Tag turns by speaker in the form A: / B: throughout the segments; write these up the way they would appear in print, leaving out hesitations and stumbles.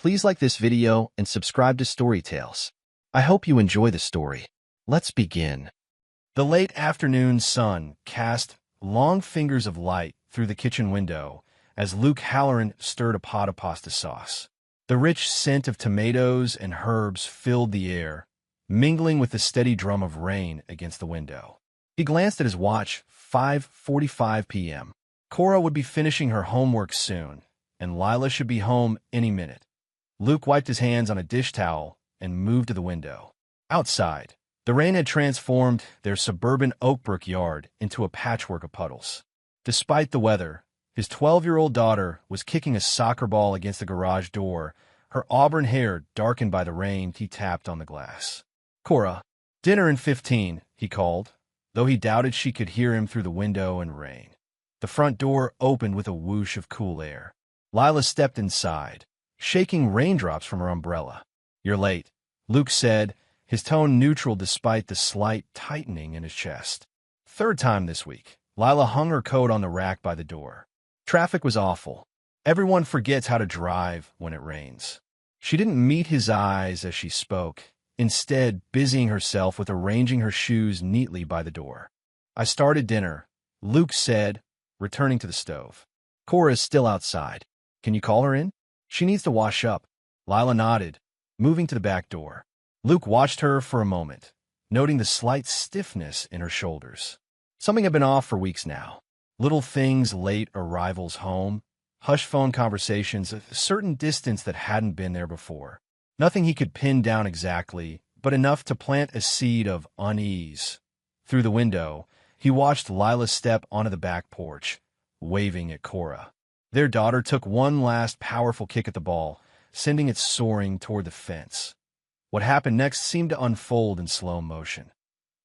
A: Please like this video and subscribe to Story Tales. I hope you enjoy the story. Let's begin. The late afternoon sun cast long fingers of light through the kitchen window as Luke Halloran stirred a pot of pasta sauce. The rich scent of tomatoes and herbs filled the air, mingling with the steady drum of rain against the window. He glanced at his watch, 5:45 p.m. Cora would be finishing her homework soon, and Lila should be home any minute. Luke wiped his hands on a dish towel and moved to the window. Outside, the rain had transformed their suburban Oakbrook yard into a patchwork of puddles. Despite the weather, his 12-year-old daughter was kicking a soccer ball against the garage door, her auburn hair darkened by the rain he tapped on the glass. "Cora, dinner in 15, he called, though he doubted she could hear him through the window and rain. The front door opened with a whoosh of cool air. Lila stepped inside, shaking raindrops from her umbrella. "You're late," Luke said, his tone neutral despite the slight tightening in his chest. "Third time this week." Lila hung her coat on the rack by the door. Traffic was awful. Everyone forgets how to drive when it rains. She didn't meet his eyes as she spoke, instead busying herself with arranging her shoes neatly by the door. "I started dinner," Luke said, returning to the stove. "Cora is still outside. Can you call her in? She needs to wash up." Lila nodded, moving to the back door. Luke watched her for a moment, noting the slight stiffness in her shoulders. Something had been off for weeks now. Little things, late arrivals home, hush phone conversations, a certain distance that hadn't been there before. Nothing he could pin down exactly, but enough to plant a seed of unease. Through the window, he watched Lila step onto the back porch, waving at Cora. Their daughter took one last powerful kick at the ball, sending it soaring toward the fence. What happened next seemed to unfold in slow motion.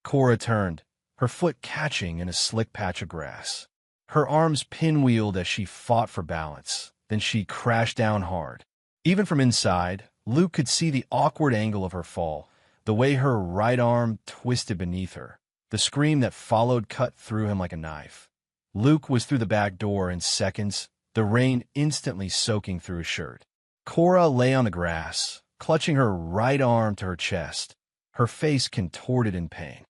A: Cora turned, her foot catching in a slick patch of grass. Her arms pinwheeled as she fought for balance, then she crashed down hard. Even from inside, Luke could see the awkward angle of her fall, the way her right arm twisted beneath her. The scream that followed cut through him like a knife. Luke was through the back door in seconds, the rain instantly soaking through his shirt. Cora lay on the grass, clutching her right arm to her chest, her face contorted in pain.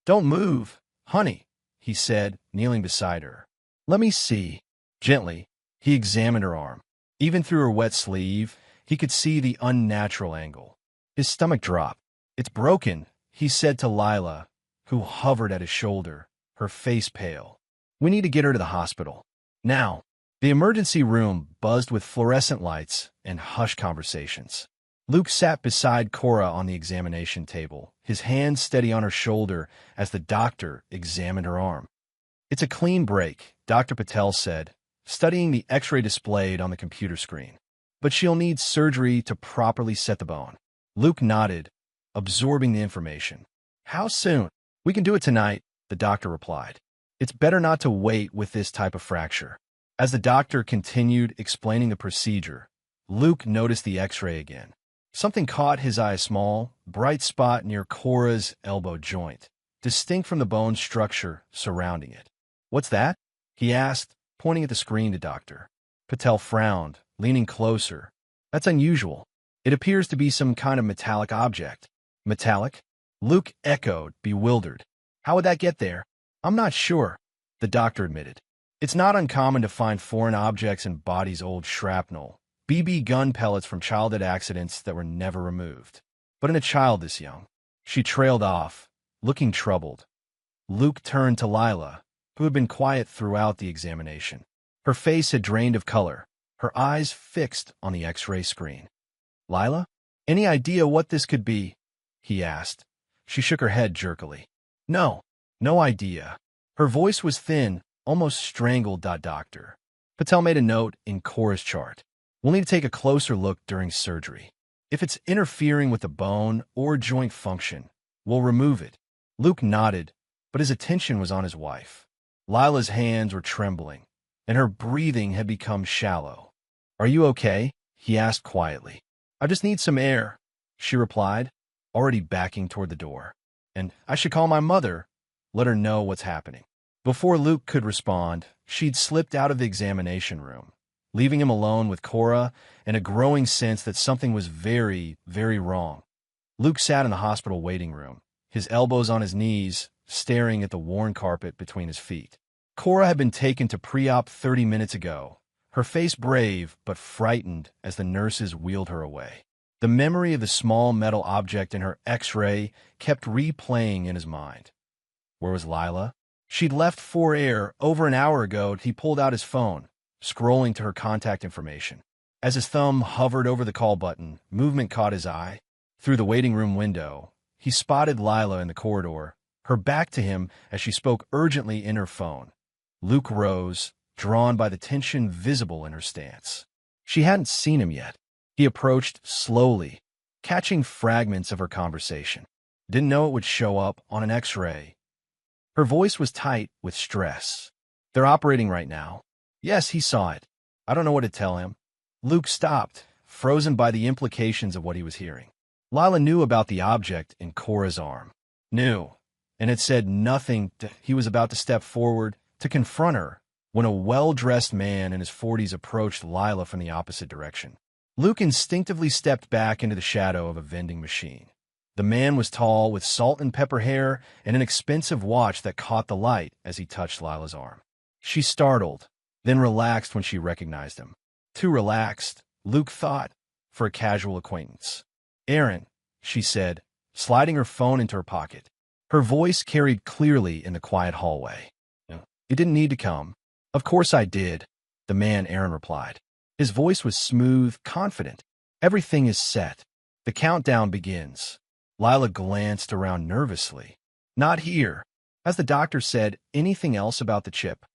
A: "Don't move, honey," he said, kneeling beside her. "Let me see." Gently, he examined her arm. Even through her wet sleeve, he could see the unnatural angle. His stomach dropped. "It's broken," he said to Lila, who hovered at his shoulder, her face pale. "We need to get her to the hospital. Now." The emergency room buzzed with fluorescent lights and hushed conversations. Luke sat beside Cora on the examination table, his hand steady on her shoulder as the doctor examined her arm. "It's a clean break," Dr. Patel said, studying the X-ray displayed on the computer screen. "But she'll need surgery to properly set the bone." Luke nodded, absorbing the information. "How soon?" "We can do it tonight," the doctor replied. "It's better not to wait with this type of fracture." As the doctor continued explaining the procedure, Luke noticed the X-ray again. Something caught his eye, a small, bright spot near Cora's elbow joint, distinct from the bone structure surrounding it. "What's that?" he asked, pointing at the screen to Dr. Patel frowned, leaning closer. "That's unusual. It appears to be some kind of metallic object." "Metallic?" Luke echoed, bewildered. "How would that get there?" "I'm not sure," the doctor admitted. "It's not uncommon to find foreign objects in bodies old shrapnel, BB gun pellets from childhood accidents that were never removed. But in a child this young." She trailed off, looking troubled. Luke turned to Lila, who had been quiet throughout the examination. Her face had drained of color, her eyes fixed on the X-ray screen. "Lila, any idea what this could be?" he asked. She shook her head jerkily. "No idea." Her voice was thin, almost strangled. Doctor Patel made a note in Cora's chart. "We'll need to take a closer look during surgery. If it's interfering with the bone or joint function, we'll remove it." Luke nodded, but his attention was on his wife. Lila's hands were trembling, and her breathing had become shallow. "Are you okay?" he asked quietly. "I just need some air," she replied, already backing toward the door. "And I should call my mother, let her know what's happening." Before Luke could respond, she'd slipped out of the examination room, leaving him alone with Cora and a growing sense that something was very, very wrong. Luke sat in the hospital waiting room, his elbows on his knees, staring at the worn carpet between his feet. Cora had been taken to pre-op 30 minutes ago, her face brave but frightened as the nurses wheeled her away. The memory of the small metal object in her X-ray kept replaying in his mind. Where was Lila? She'd left for air over an hour ago. He pulled out his phone, scrolling to her contact information. As his thumb hovered over the call button, movement caught his eye. Through the waiting room window, he spotted Lila in the corridor, her back to him as she spoke urgently in her phone. Luke rose, drawn by the tension visible in her stance. She hadn't seen him yet. He approached slowly, catching fragments of her conversation. Didn't know it would show up on an X-ray. Her voice was tight with stress. They're operating right now. Yes, he saw it. I don't know what to tell him. Luke stopped, frozen by the implications of what he was hearing. Lila knew about the object in Cora's arm. Knew, and had said nothing. He was about to step forward to confront her when a well-dressed man in his 40s approached Lila from the opposite direction. Luke instinctively stepped back into the shadow of a vending machine. The man was tall, with salt and pepper hair and an expensive watch that caught the light as he touched Lila's arm. She startled, then relaxed when she recognized him. Too relaxed, Luke thought, for a casual acquaintance. "Aaron," she said, sliding her phone into her pocket. Her voice carried clearly in the quiet hallway. "You didn't need to come." "Of course I did," the man Aaron replied. His voice was smooth, confident. "Everything is set. The countdown begins." Lila glanced around nervously. "Not here. Has the doctor said anything else about the chip?"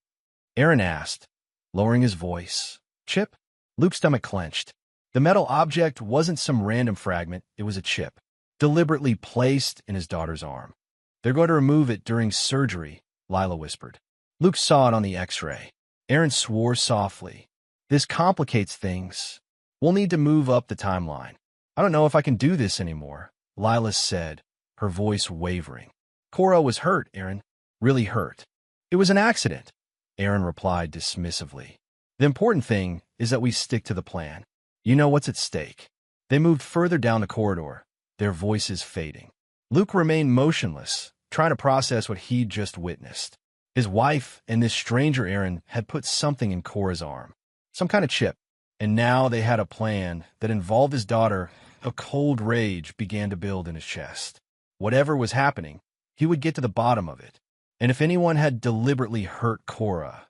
A: Aaron asked, lowering his voice. "Chip?" Luke's stomach clenched. The metal object wasn't some random fragment, it was a chip, deliberately placed in his daughter's arm. "They're going to remove it during surgery," Lila whispered. Luke saw it on the X-ray. Aaron swore softly. "This complicates things. We'll need to move up the timeline." "I don't know if I can do this anymore," Lila said, her voice wavering. "Cora was hurt, Aaron. Really hurt." "It was an accident," Aaron replied dismissively. "The important thing is that we stick to the plan. You know what's at stake." They moved further down the corridor, their voices fading. Luke remained motionless, trying to process what he'd just witnessed. His wife and this stranger Aaron had put something in Cora's arm, some kind of chip, and now they had a plan that involved his daughter. A cold rage began to build in his chest. Whatever was happening, he would get to the bottom of it. And if anyone had deliberately hurt Cora.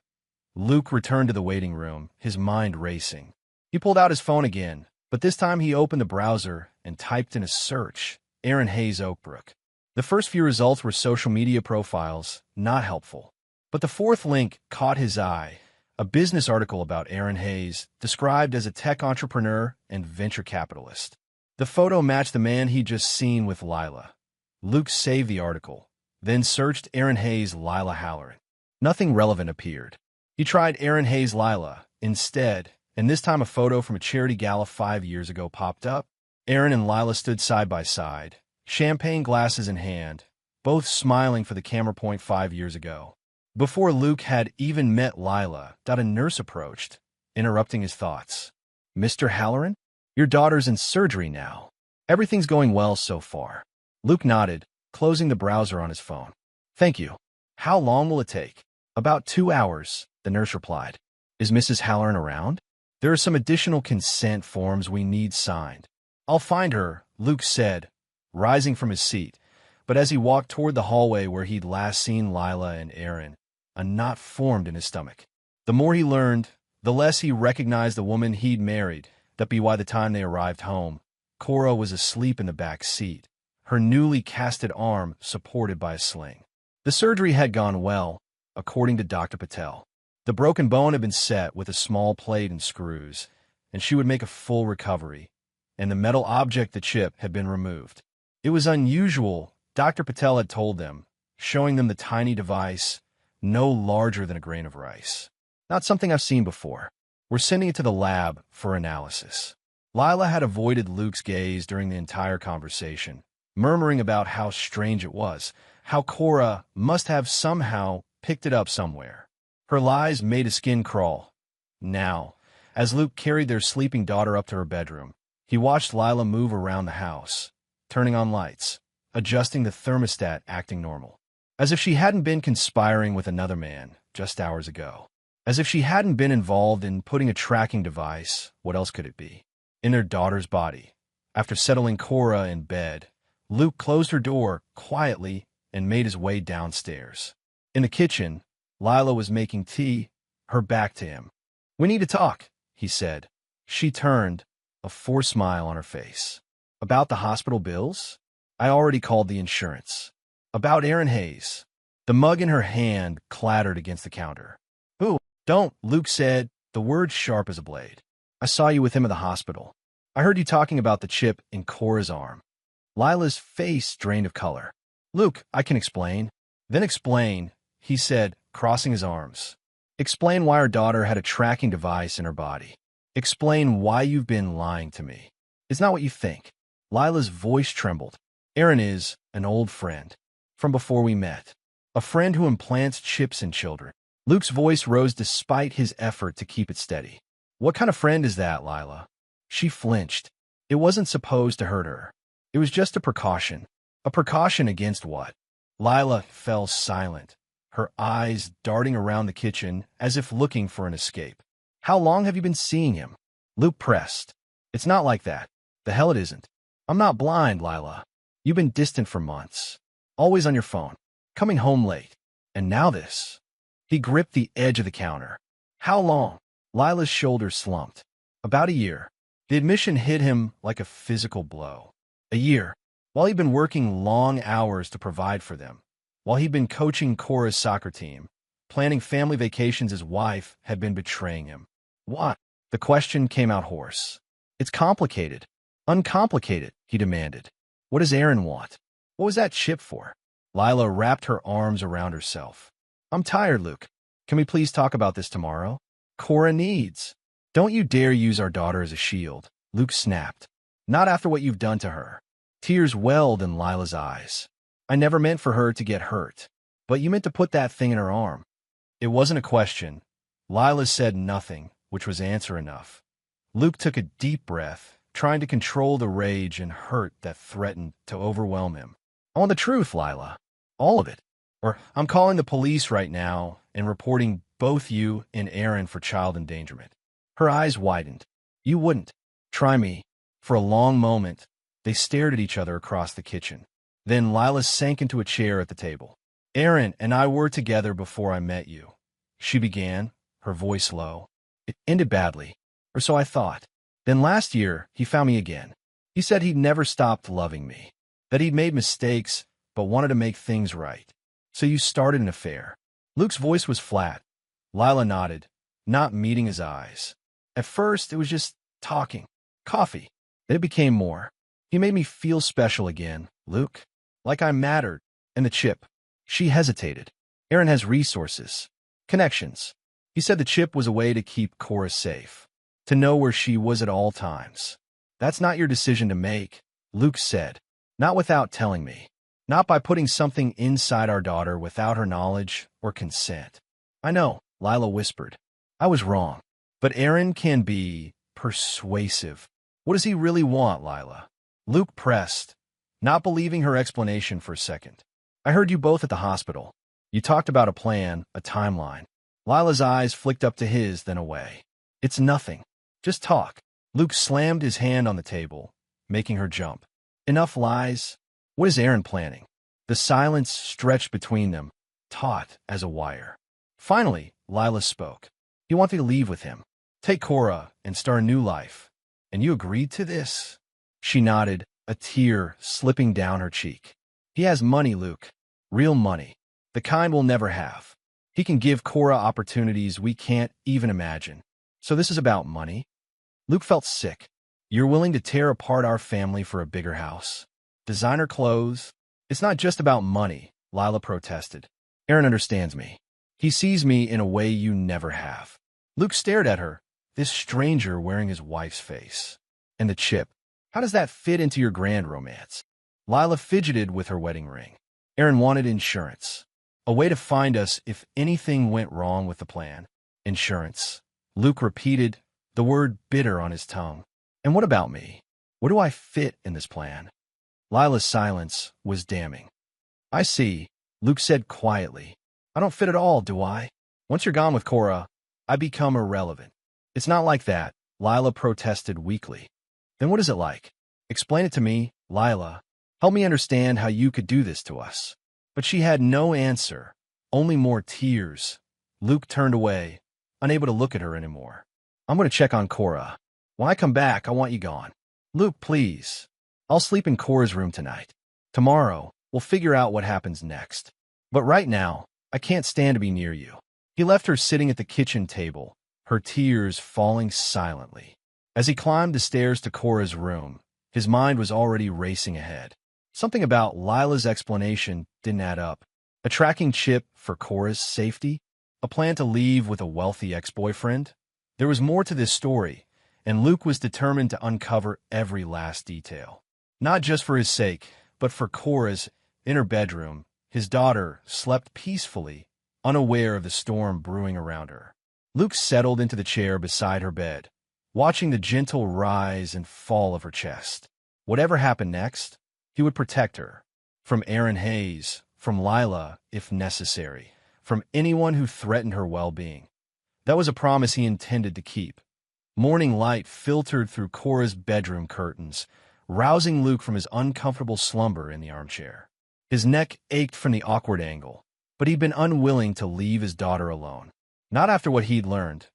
A: Luke returned to the waiting room, his mind racing. He pulled out his phone again, but this time he opened the browser and typed in a search, Aaron Hayes Oakbrook. The first few results were social media profiles, not helpful. But the fourth link caught his eye, a business article about Aaron Hayes, described as a tech entrepreneur and venture capitalist. The photo matched the man he'd just seen with Lila. Luke saved the article, then searched Aaron Hayes Lila Halloran. Nothing relevant appeared. He tried Aaron Hayes Lila instead, and this time a photo from a charity gala 5 years ago popped up. Aaron and Lila stood side by side, champagne glasses in hand, both smiling for the camera point 5 years ago. Before Luke had even met Lila, a nurse approached, interrupting his thoughts. "Mr. Halloran? Your daughter's in surgery now. Everything's going well so far." Luke nodded, closing the browser on his phone. "Thank you. How long will it take?" "About 2 hours," the nurse replied. "Is Mrs. Halloran around?" "There are some additional consent forms we need signed." "I'll find her," Luke said, rising from his seat. But as he walked toward the hallway where he'd last seen Lila and Aaron, a knot formed in his stomach. The more he learned, the less he recognized the woman he'd married. By the time they arrived home, Cora was asleep in the back seat, her newly casted arm supported by a sling. The surgery had gone well, according to Dr. Patel. The broken bone had been set with a small plate and screws, and she would make a full recovery, and the metal object, the chip, had been removed. It was unusual, Dr. Patel had told them, showing them the tiny device, no larger than a grain of rice. "Not something I've seen before. We're sending it to the lab for analysis." Lila had avoided Luke's gaze during the entire conversation, murmuring about how strange it was, how Cora must have somehow picked it up somewhere. Her lies made his skin crawl. Now, As Luke carried their sleeping daughter up to her bedroom, he watched Lila move around the house, turning on lights, adjusting the thermostat, acting normal. As if she hadn't been conspiring with another man just hours ago. As if she hadn't been involved in putting a tracking device, what else could it be, in their daughter's body. After settling Cora in bed, Luke closed her door quietly and made his way downstairs. In the kitchen, Lila was making tea, her back to him. "We need to talk," he said. She turned, a forced smile on her face. "About the hospital bills? I already called the insurance. About Aaron Hayes." The mug in her hand clattered against the counter. "Ooh, don't," Luke said, the words sharp as a blade. "I saw you with him at the hospital. I heard you talking about the chip in Cora's arm." Lila's face drained of color. "Luke, I can explain." "Then explain," he said, crossing his arms. "Explain why our daughter had a tracking device in her body. Explain why you've been lying to me. It's not what you think." Lila's voice trembled. "Aaron is an old friend. From before we met. A friend who implants chips in children." Luke's voice rose despite his effort to keep it steady. "What kind of friend is that, Lila?" She flinched. It wasn't supposed to hurt her. It was just a precaution. A precaution against what? Lila fell silent, her eyes darting around the kitchen as if looking for an escape. "How long have you been seeing him?" Luke pressed. "It's not like that. The hell it isn't. I'm not blind, Lila. You've been distant for months. Always on your phone. Coming home late. And now this." He gripped the edge of the counter. "How long?" Lila's shoulders slumped. "About a year." The admission hit him like a physical blow. A year. While he'd been working long hours to provide for them. While he'd been coaching Cora's soccer team. Planning family vacations, his wife had been betraying him. What? The question came out hoarse. "It's complicated." "Uncomplicated," he demanded. "What does Aaron want? What was that chip for?" Lila wrapped her arms around herself. "I'm tired, Luke. Can we please talk about this tomorrow? Cora needs." "Don't you dare use our daughter as a shield," Luke snapped. "Not after what you've done to her." Tears welled in Lila's eyes. "I never meant for her to get hurt. But you meant to put that thing in her arm." It wasn't a question. Lila said nothing, which was answer enough. Luke took a deep breath, trying to control the rage and hurt that threatened to overwhelm him. "I want the truth, Lila. All of it. Or I'm calling the police right now and reporting both you and Aaron for child endangerment." Her eyes widened. "You wouldn't." "Try me." For a long moment, they stared at each other across the kitchen. Then Lila sank into a chair at the table. "Aaron and I were together before I met you," she began, her voice low. "It ended badly, or so I thought. Then last year, he found me again. He said he'd never stopped loving me, that he'd made mistakes but wanted to make things right. So you started an affair." Luke's voice was flat. Lila nodded, not meeting his eyes. "At first, it was just talking. Coffee. Then it became more. He made me feel special again, Luke. Like I mattered. And the chip." She hesitated. "Aaron has resources. Connections. He said the chip was a way to keep Cora safe. To know where she was at all times." "That's not your decision to make," Luke said. "Not without telling me. Not by putting something inside our daughter without her knowledge or consent." "I know," Lila whispered. "I was wrong. But Aaron can be persuasive." "What does he really want, Lila?" Luke pressed, not believing her explanation for a second. "I heard you both at the hospital. You talked about a plan, a timeline." Lila's eyes flicked up to his, then away. "It's nothing. Just talk." Luke slammed his hand on the table, making her jump. "Enough lies. What is Aaron planning?" The silence stretched between them, taut as a wire. Finally, Lila spoke. "He wanted to leave with him. Take Cora and start a new life. And you agreed to this?" She nodded, a tear slipping down her cheek. "He has money, Luke. Real money. The kind we'll never have. He can give Cora opportunities we can't even imagine. So this is about money?" Luke felt sick. "You're willing to tear apart our family for a bigger house? Designer clothes? It's not just about money," Lila protested. "Aaron understands me. He sees me in a way you never have." Luke stared at her, this stranger wearing his wife's face. "And the chip. How does that fit into your grand romance?" Lila fidgeted with her wedding ring. "Aaron wanted insurance. A way to find us if anything went wrong with the plan." "Insurance," Luke repeated, the word bitter on his tongue. And what about me? Where do I fit in this plan? Lila's silence was damning. I see, Luke said quietly. I don't fit at all, do I? Once you're gone with Cora, I become irrelevant. It's not like that, Lila protested weakly. Then what is it like? Explain it to me, Lila. Help me understand how you could do this to us. But she had no answer, only more tears. Luke turned away, unable to look at her anymore. I'm going to check on Cora. When I come back, I want you gone. Luke, please. I'll sleep in Cora's room tonight. Tomorrow, we'll figure out what happens next. But right now, I can't stand to be near you. He left her sitting at the kitchen table, her tears falling silently. As he climbed the stairs to Cora's room, his mind was already racing ahead. Something about Lila's explanation didn't add up. A tracking chip for Cora's safety? A plan to leave with a wealthy ex-boyfriend? There was more to this story, and Luke was determined to uncover every last detail. Not just for his sake, but for Cora's. In her bedroom, his daughter slept peacefully, unaware of the storm brewing around her. Luke settled into the chair beside her bed, watching the gentle rise and fall of her chest. Whatever happened next, he would protect her. From Aaron Hayes, from Lila, if necessary, from anyone who threatened her well-being. That was a promise he intended to keep. Morning light filtered through Cora's bedroom curtains, rousing Luke from his uncomfortable slumber in the armchair. His neck ached from the awkward angle, but he'd been unwilling to leave his daughter alone. Not after what he'd learned.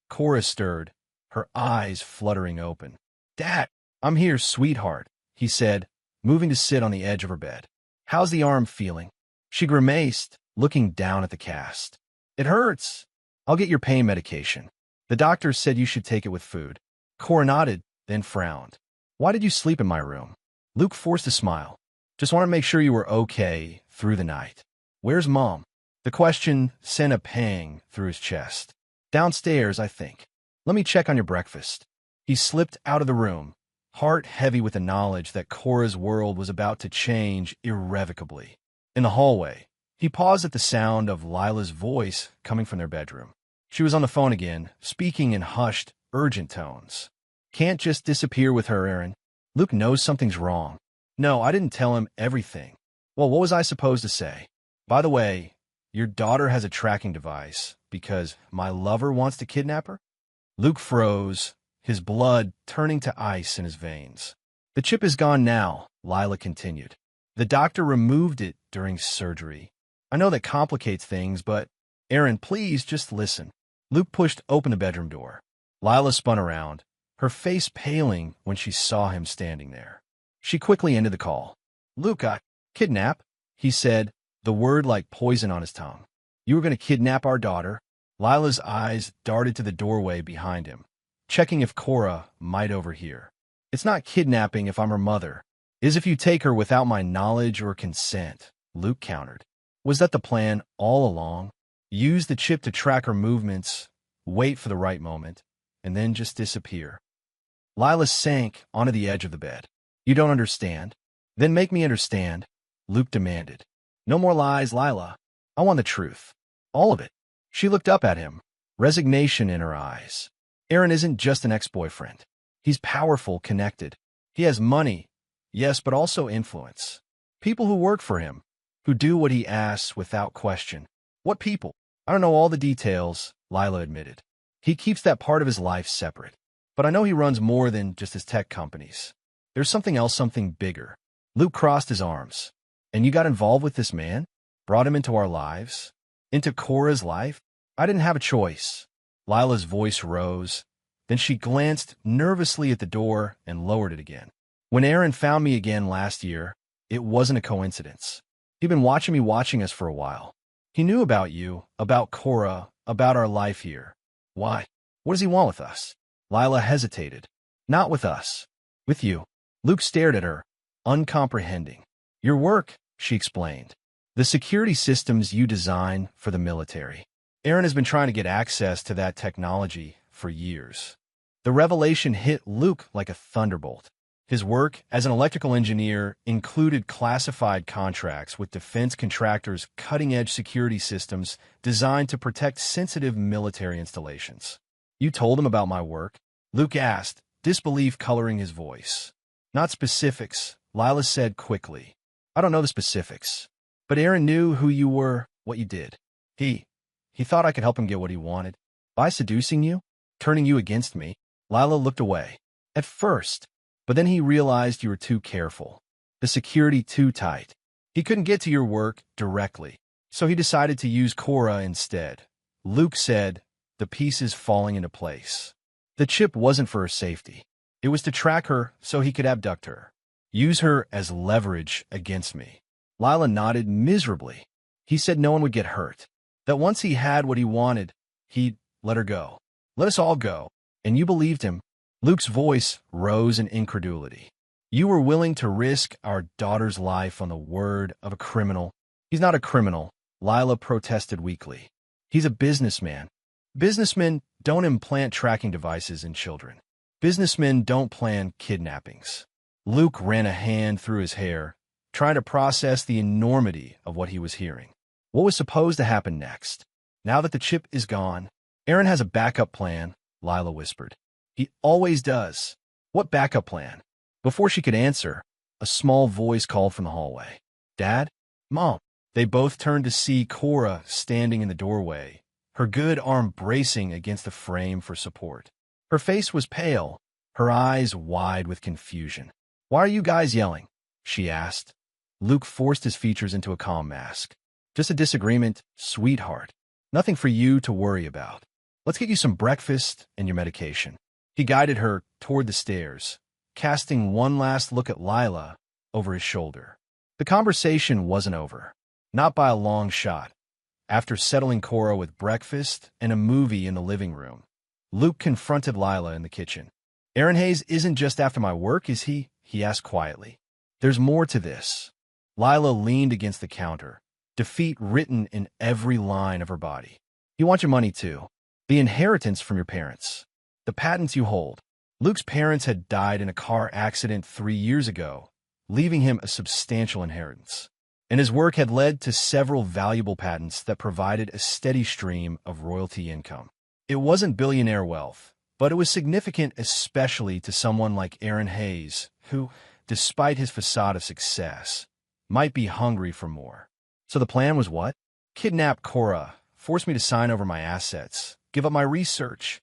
A: Cora stirred, her eyes fluttering open. Dad, I'm here, sweetheart, he said, moving to sit on the edge of her bed. How's the arm feeling? She grimaced, looking down at the cast. It hurts. I'll get your pain medication. The doctor said you should take it with food. Cora nodded, then frowned. Why did you sleep in my room? Luke forced a smile. Just want to make sure you were okay through the night. Where's Mom? The question sent a pang through his chest. Downstairs, I think. Let me check on your breakfast. He slipped out of the room, heart heavy with the knowledge that Cora's world was about to change irrevocably. In the hallway, he paused at the sound of Lila's voice coming from their bedroom. She was on the phone again, speaking in hushed, urgent tones. Can't just disappear with her, Aaron. Luke knows something's wrong. No, I didn't tell him everything. Well, what was I supposed to say? By the way, your daughter has a tracking device because my lover wants to kidnap her? Luke froze, his blood turning to ice in his veins. The chip is gone now, Lila continued. The doctor removed it during surgery. I know that complicates things, but Aaron, please just listen. Luke pushed open the bedroom door. Lila spun around, her face paling when she saw him standing there. She quickly ended the call. Luke, kidnap, he said, the word like poison on his tongue. You were going to kidnap our daughter? Lila's eyes darted to the doorway behind him, checking if Cora might overhear. It's not kidnapping if I'm her mother. Is if you take her without my knowledge or consent, Luke countered. Was that the plan all along? Use the chip to track her movements, wait for the right moment, and then just disappear. Lila sank onto the edge of the bed. You don't understand? Then make me understand, Luke demanded. No more lies, Lila. I want the truth. All of it. She looked up at him, resignation in her eyes. Aaron isn't just an ex-boyfriend. He's powerful, connected. He has money, yes, but also influence. People who work for him, who do what he asks without question. What people? I don't know all the details, Lila admitted. He keeps that part of his life separate. But I know he runs more than just his tech companies. There's something else, something bigger. Luke crossed his arms. And you got involved with this man? Brought him into our lives? Into Cora's life? I didn't have a choice. Lila's voice rose. Then she glanced nervously at the door and lowered it again. When Aaron found me again last year, it wasn't a coincidence. He'd been watching us for a while. He knew about you, about Cora, about our life here. Why? What does he want with us? Lila hesitated. Not with us. With you. Luke stared at her, uncomprehending. Your work, she explained. The security systems you design for the military. Aaron has been trying to get access to that technology for years. The revelation hit Luke like a thunderbolt. His work as an electrical engineer included classified contracts with defense contractors' cutting-edge security systems designed to protect sensitive military installations. You told him about my work? Luke asked, disbelief coloring his voice. Not specifics, Lila said quickly. I don't know the specifics. But Aaron knew who you were, what you did. He thought I could help him get what he wanted. By seducing you? Turning you against me? Lila looked away. At first. But then he realized you were too careful. The security too tight. He couldn't get to your work directly. So he decided to use Cora instead. Luke said, the pieces falling into place. The chip wasn't for her safety. It was to track her so he could abduct her. Use her as leverage against me. Lila nodded miserably. He said no one would get hurt. That once he had what he wanted, he'd let her go. Let us all go. And you believed him. Luke's voice rose in incredulity. You were willing to risk our daughter's life on the word of a criminal. He's not a criminal, Lila protested weakly. He's a businessman. Businessmen don't implant tracking devices in children. Businessmen don't plan kidnappings. Luke ran a hand through his hair, trying to process the enormity of what he was hearing. What was supposed to happen next? Now that the chip is gone, Aaron has a backup plan, Lila whispered. He always does. What backup plan? Before she could answer, a small voice called from the hallway. Dad? Mom? They both turned to see Cora standing in the doorway, her good arm bracing against the frame for support. Her face was pale, her eyes wide with confusion. Why are you guys yelling? She asked. Luke forced his features into a calm mask. Just a disagreement, sweetheart. Nothing for you to worry about. Let's get you some breakfast and your medication. He guided her toward the stairs, casting one last look at Lila over his shoulder. The conversation wasn't over. Not by a long shot. After settling Cora with breakfast and a movie in the living room, Luke confronted Lila in the kitchen. Aaron Hayes isn't just after my work, is he? He asked quietly. There's more to this. Lila leaned against the counter, defeat written in every line of her body. He wants your money too. The inheritance from your parents. The patents you hold. Luke's parents had died in a car accident 3 years ago, leaving him a substantial inheritance. And his work had led to several valuable patents that provided a steady stream of royalty income. It wasn't billionaire wealth, but it was significant especially to someone like Aaron Hayes, who, despite his facade of success, might be hungry for more. So the plan was what? Kidnap Cora, force me to sign over my assets, give up my research.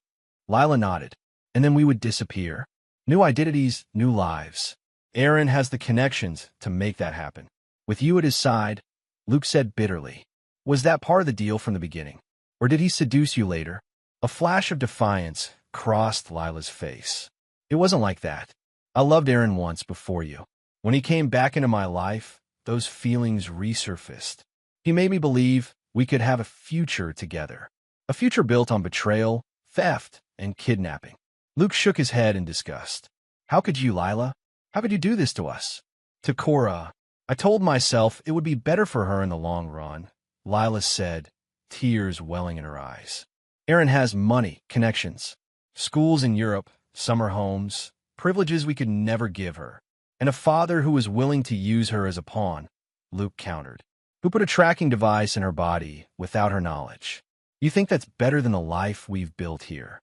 A: Lila nodded, and then we would disappear. New identities, new lives. Aaron has the connections to make that happen. With you at his side, Luke said bitterly. Was that part of the deal from the beginning? Or did he seduce you later? A flash of defiance crossed Lila's face. It wasn't like that. I loved Aaron once before you. When he came back into my life, those feelings resurfaced. He made me believe we could have a future together. A future built on betrayal, theft, and kidnapping. Luke shook his head in disgust. How could you, Lila? How could you do this to us? To Cora. I told myself it would be better for her in the long run, Lila said, tears welling in her eyes. Aaron has money, connections, schools in Europe, summer homes, privileges we could never give her, and a father who was willing to use her as a pawn, Luke countered, who put a tracking device in her body without her knowledge. You think that's better than the life we've built here?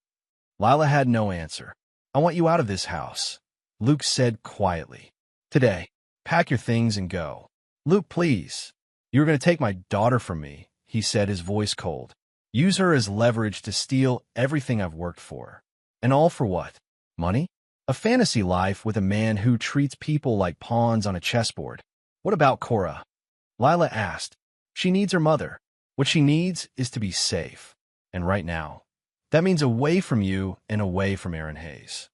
A: Lila had no answer. I want you out of this house, Luke said quietly. Today. Pack your things and go. Luke, please. You're going to take my daughter from me, he said, his voice cold. Use her as leverage to steal everything I've worked for. And all for what? Money? A fantasy life with a man who treats people like pawns on a chessboard. What about Cora? Lila asked. She needs her mother. What she needs is to be safe. And right now, that means away from you and away from Aaron Hayes.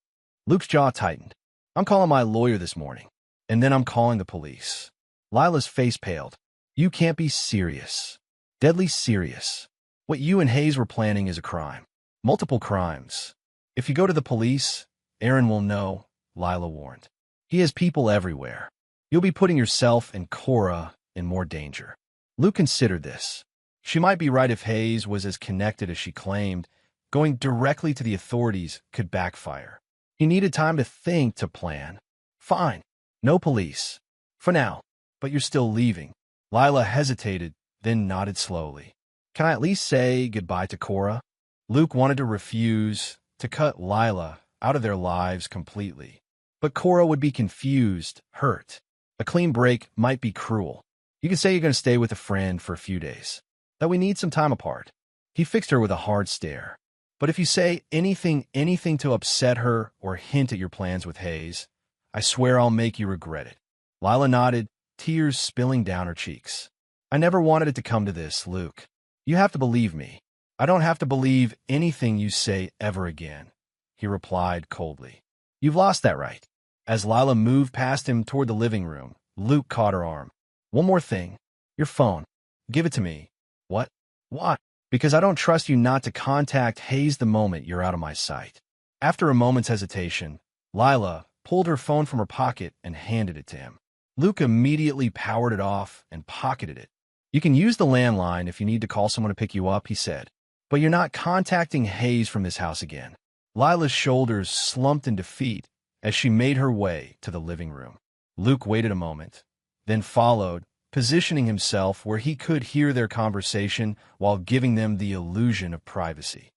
A: Luke's jaw tightened. I'm calling my lawyer this morning. And then I'm calling the police. Lila's face paled. You can't be serious. Deadly serious. What you and Hayes were planning is a crime. Multiple crimes. If you go to the police, Aaron will know, Lila warned. He has people everywhere. You'll be putting yourself and Cora in more danger. Luke considered this. She might be right if Hayes was as connected as she claimed. Going directly to the authorities could backfire. He needed time to think, to plan. Fine. No police. For now. But you're still leaving. Lila hesitated, then nodded slowly. Can I at least say goodbye to Cora? Luke wanted to refuse, to cut Lila out of their lives completely. But Cora would be confused, hurt. A clean break might be cruel. You can say you're going to stay with a friend for a few days, that we need some time apart. He fixed her with a hard stare. But if you say anything to upset her or hint at your plans with Hayes, I swear I'll make you regret it. Lila nodded, tears spilling down her cheeks. I never wanted it to come to this, Luke. You have to believe me. I don't have to believe anything you say ever again, he replied coldly. You've lost that right. As Lila moved past him toward the living room, Luke caught her arm. One more thing. Your phone. Give it to me. What? What? Because I don't trust you not to contact Hayes the moment you're out of my sight. After a moment's hesitation, Lila pulled her phone from her pocket and handed it to him. Luke immediately powered it off and pocketed it. You can use the landline if you need to call someone to pick you up, he said. But you're not contacting Hayes from this house again. Lila's shoulders slumped in defeat as she made her way to the living room. Luke waited a moment, then followed, positioning himself where he could hear their conversation while giving them the illusion of privacy.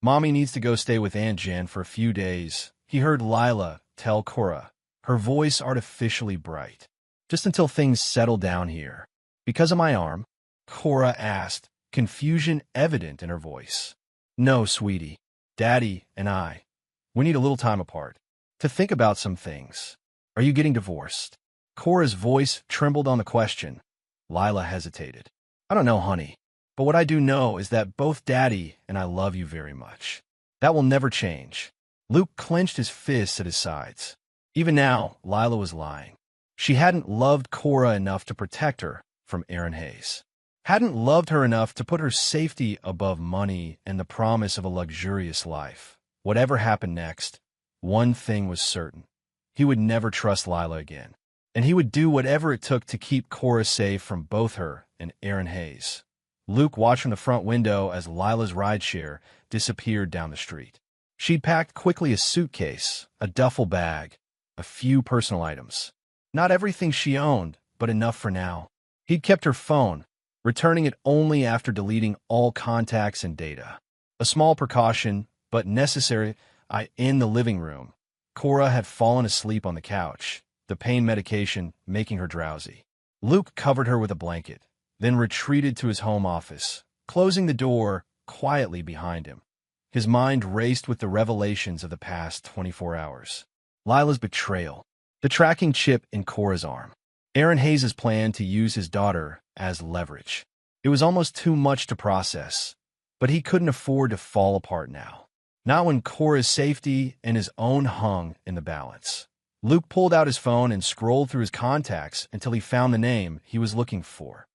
A: Mommy needs to go stay with Aunt Jen for a few days, he heard Lila tell Cora, her voice artificially bright. Just until things settle down here. Because of my arm? Cora asked, confusion evident in her voice. No, sweetie. Daddy and we need a little time apart. To think about some things. Are you getting divorced? Cora's voice trembled on the question. Lila hesitated. I don't know, honey. But what I do know is that both Daddy and I love you very much. That will never change. Luke clenched his fists at his sides. Even now, Lila was lying. She hadn't loved Cora enough to protect her from Aaron Hayes. Hadn't loved her enough to put her safety above money and the promise of a luxurious life. Whatever happened next, one thing was certain. He would never trust Lila again. And he would do whatever it took to keep Cora safe from both her and Aaron Hayes. Luke watched from the front window as Lila's rideshare disappeared down the street. She'd packed quickly a suitcase, a duffel bag, a few personal items. Not everything she owned, but enough for now. He'd kept her phone, returning it only after deleting all contacts and data. A small precaution, but necessary. In the living room, Cora had fallen asleep on the couch, the pain medication making her drowsy. Luke covered her with a blanket, then retreated to his home office, closing the door quietly behind him. His mind raced with the revelations of the past 24 hours. Lila's betrayal, the tracking chip in Cora's arm, Aaron Hayes' plan to use his daughter as leverage. It was almost too much to process, but he couldn't afford to fall apart now. Not when Cora's safety and his own hung in the balance. Luke pulled out his phone and scrolled through his contacts until he found the name he was looking for.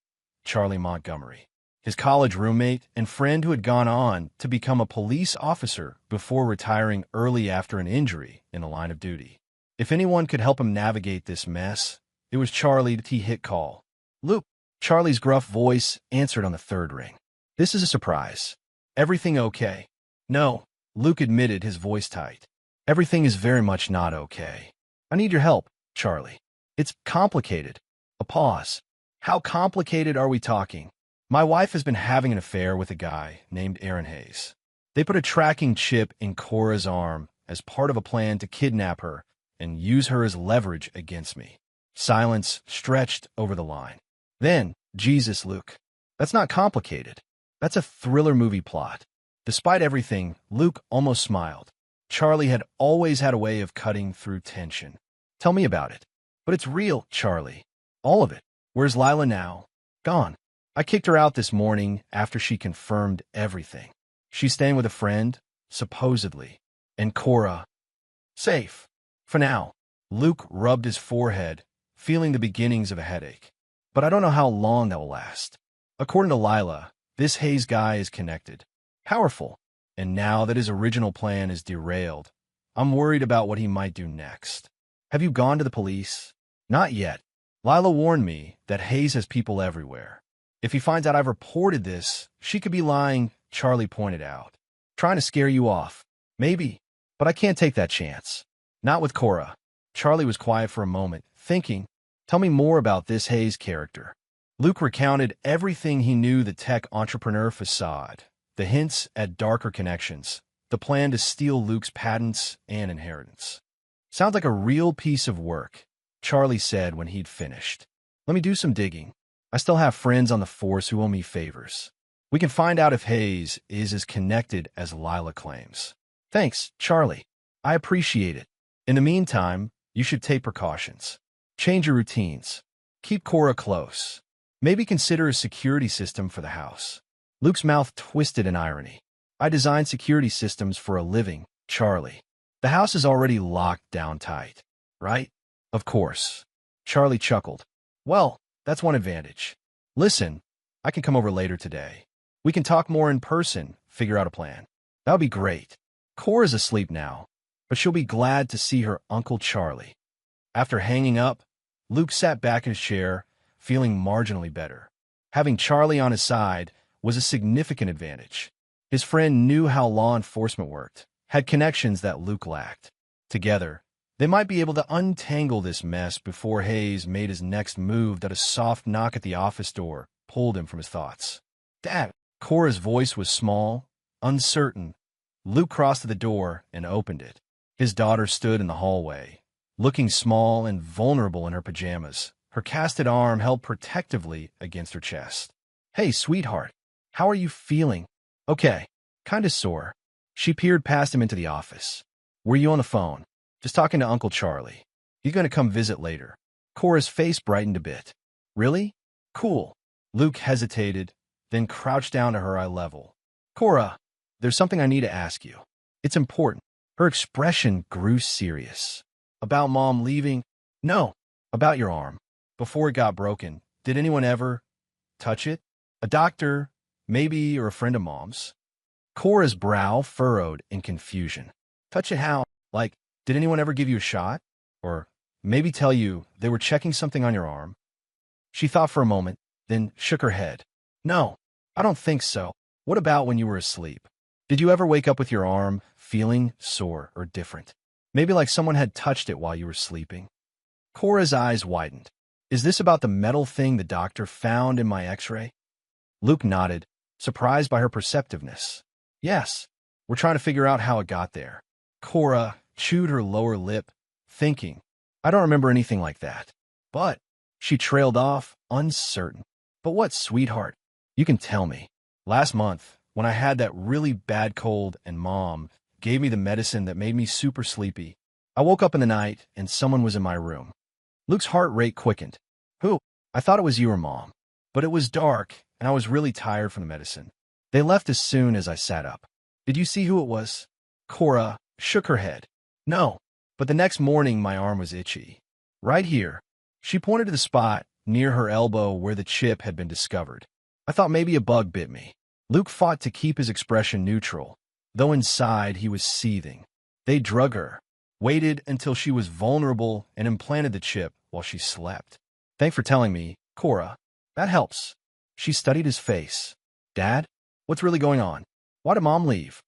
A: Charlie Montgomery, his college roommate and friend who had gone on to become a police officer before retiring early after an injury in the line of duty. If anyone could help him navigate this mess, it was Charlie. He hit call. Luke, Charlie's gruff voice answered on the third ring. This is a surprise. Everything okay? No, Luke admitted, his voice tight. Everything is very much not okay. I need your help, Charlie. It's complicated. A pause. How complicated are we talking? My wife has been having an affair with a guy named Aaron Hayes. They put a tracking chip in Cora's arm as part of a plan to kidnap her and use her as leverage against me. Silence stretched over the line. Then, Jesus, Luke. That's not complicated. That's a thriller movie plot. Despite everything, Luke almost smiled. Charlie had always had a way of cutting through tension. Tell me about it. But it's real, Charlie. All of it. Where's Lila now? Gone. I kicked her out this morning after she confirmed everything. She's staying with a friend, supposedly. And Cora. Safe. For now. Luke rubbed his forehead, feeling the beginnings of a headache. But I don't know how long that will last. According to Lila, this Hayes guy is connected. Powerful. And now that his original plan is derailed, I'm worried about what he might do next. Have you gone to the police? Not yet. Lila warned me that Hayes has people everywhere. If he finds out I've reported this, she could be lying, Charlie pointed out. Trying to scare you off. Maybe. But I can't take that chance. Not with Cora. Charlie was quiet for a moment, thinking. Tell me more about this Hayes character. Luke recounted everything he knew, the tech entrepreneur facade, the hints at darker connections, the plan to steal Luke's patents and inheritance. Sounds like a real piece of work, Charlie said when he'd finished. Let me do some digging. I still have friends on the force who owe me favors. We can find out if Hayes is as connected as Lila claims. Thanks, Charlie. I appreciate it. In the meantime, you should take precautions. Change your routines. Keep Cora close. Maybe consider a security system for the house. Luke's mouth twisted in irony. I designed security systems for a living, Charlie. The house is already locked down tight, right? Of course. Charlie chuckled. Well, that's one advantage. Listen, I can come over later today. We can talk more in person, figure out a plan. That would be great. Cora's asleep now, but she'll be glad to see her Uncle Charlie. After hanging up, Luke sat back in his chair, feeling marginally better. Having Charlie on his side was a significant advantage. His friend knew how law enforcement worked, had connections that Luke lacked. Together, they might be able to untangle this mess before Hayes made his next move that a soft knock at the office door pulled him from his thoughts. Dad! Cora's voice was small, uncertain. Luke crossed to the door and opened it. His daughter stood in the hallway, looking small and vulnerable in her pajamas, her casted arm held protectively against her chest. Hey, sweetheart, how are you feeling? Okay, kinda sore. She peered past him into the office. Were you on the phone? Just talking to Uncle Charlie. He's going to come visit later. Cora's face brightened a bit. Really? Cool. Luke hesitated, then crouched down to her eye level. Cora, there's something I need to ask you. It's important. Her expression grew serious. About Mom leaving? No, about your arm. Before it got broken, did anyone ever touch it? A doctor, maybe, or a friend of Mom's? Cora's brow furrowed in confusion. Touch it how? Like, did anyone ever give you a shot? Or maybe tell you they were checking something on your arm? She thought for a moment, then shook her head. No, I don't think so. What about when you were asleep? Did you ever wake up with your arm feeling sore or different? Maybe like someone had touched it while you were sleeping? Cora's eyes widened. Is this about the metal thing the doctor found in my x-ray? Luke nodded, surprised by her perceptiveness. Yes, we're trying to figure out how it got there. Cora chewed her lower lip, thinking, I don't remember anything like that. But she trailed off, uncertain. But what, sweetheart? You can tell me. Last month, when I had that really bad cold and Mom gave me the medicine that made me super sleepy, I woke up in the night and someone was in my room. Luke's heart rate quickened. Who? I thought it was you or Mom. But it was dark, and I was really tired from the medicine. They left as soon as I sat up. Did you see who it was? Cora shook her head. No, but the next morning my arm was itchy. Right here. She pointed to the spot near her elbow where the chip had been discovered. I thought maybe a bug bit me. Luke fought to keep his expression neutral, though inside he was seething. They drug her, waited until she was vulnerable, and implanted the chip while she slept. Thanks for telling me, Cora. That helps. She studied his face. Dad? What's really going on? Why did Mom leave?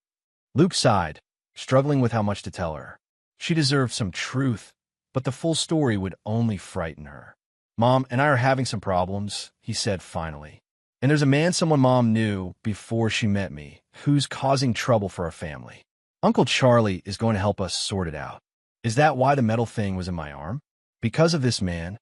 A: Luke sighed, struggling with how much to tell her. She deserved some truth, but the full story would only frighten her. Mom and I are having some problems, he said finally. And there's a man someone Mom knew before she met me who's causing trouble for our family. Uncle Charlie is going to help us sort it out. Is that why the metal thing was in my arm? Because of this man?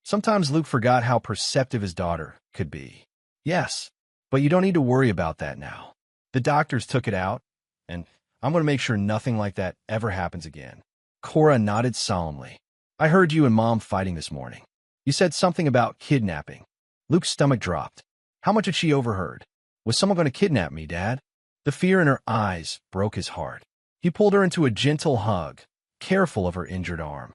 A: Sometimes Luke forgot how perceptive his daughter could be. Yes, but you don't need to worry about that now. The doctors took it out, and I'm going to make sure nothing like that ever happens again. Cora nodded solemnly. I heard you and Mom fighting this morning. You said something about kidnapping. Luke's stomach dropped. How much had she overheard? Was someone going to kidnap me, Dad? The fear in her eyes broke his heart. He pulled her into a gentle hug, careful of her injured arm.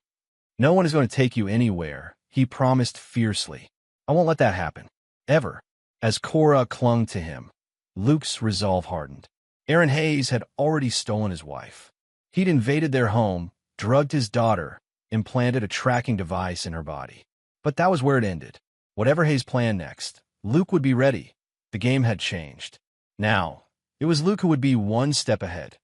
A: No one is going to take you anywhere, he promised fiercely. I won't let that happen. Ever. As Cora clung to him, Luke's resolve hardened. Aaron Hayes had already stolen his wife. He'd invaded their home, drugged his daughter, implanted a tracking device in her body. But that was where it ended. Whatever Hayes planned next, Luke would be ready. The game had changed. Now, it was Luke who would be one step ahead.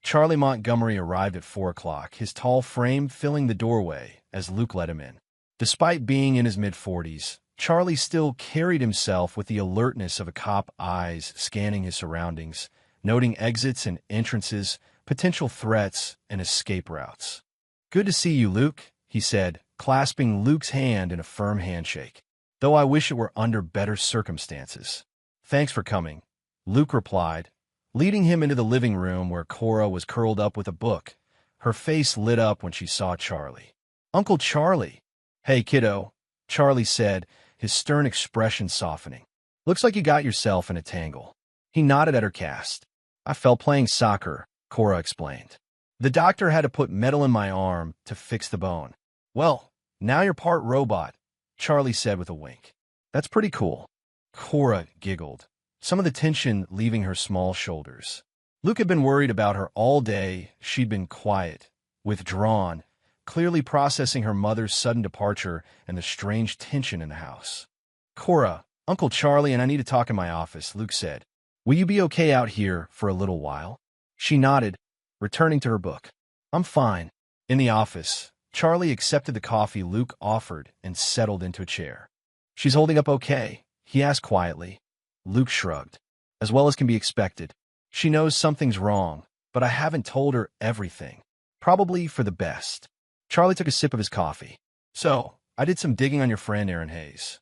A: Charlie Montgomery arrived at 4 o'clock, his tall frame filling the doorway as Luke let him in. Despite being in his mid-40s, Charlie still carried himself with the alertness of a cop, eyes scanning his surroundings, noting exits and entrances, potential threats, and escape routes. "Good to see you, Luke," he said, clasping Luke's hand in a firm handshake. "Though I wish it were under better circumstances." "Thanks for coming," Luke replied, leading him into the living room where Cora was curled up with a book. Her face lit up when she saw Charlie. "Uncle Charlie." "Hey, kiddo," Charlie said, his stern expression softening. "Looks like you got yourself in a tangle." He nodded at her cast. "I fell playing soccer," Cora explained. "The doctor had to put metal in my arm to fix the bone." "Well, now you're part robot," Charlie said with a wink. "That's pretty cool." Cora giggled, some of the tension leaving her small shoulders. Luke had been worried about her all day. She'd been quiet, withdrawn, clearly processing her mother's sudden departure and the strange tension in the house. "Cora, Uncle Charlie and I need to talk in my office," Luke said. "Will you be okay out here for a little while?" She nodded, returning to her book. "I'm fine." In the office, Charlie accepted the coffee Luke offered and settled into a chair. "She's holding up okay?" he asked quietly. Luke shrugged. "As well as can be expected. She knows something's wrong, but I haven't told her everything. Probably for the best." Charlie took a sip of his coffee. "So, I did some digging on your friend Aaron Hayes.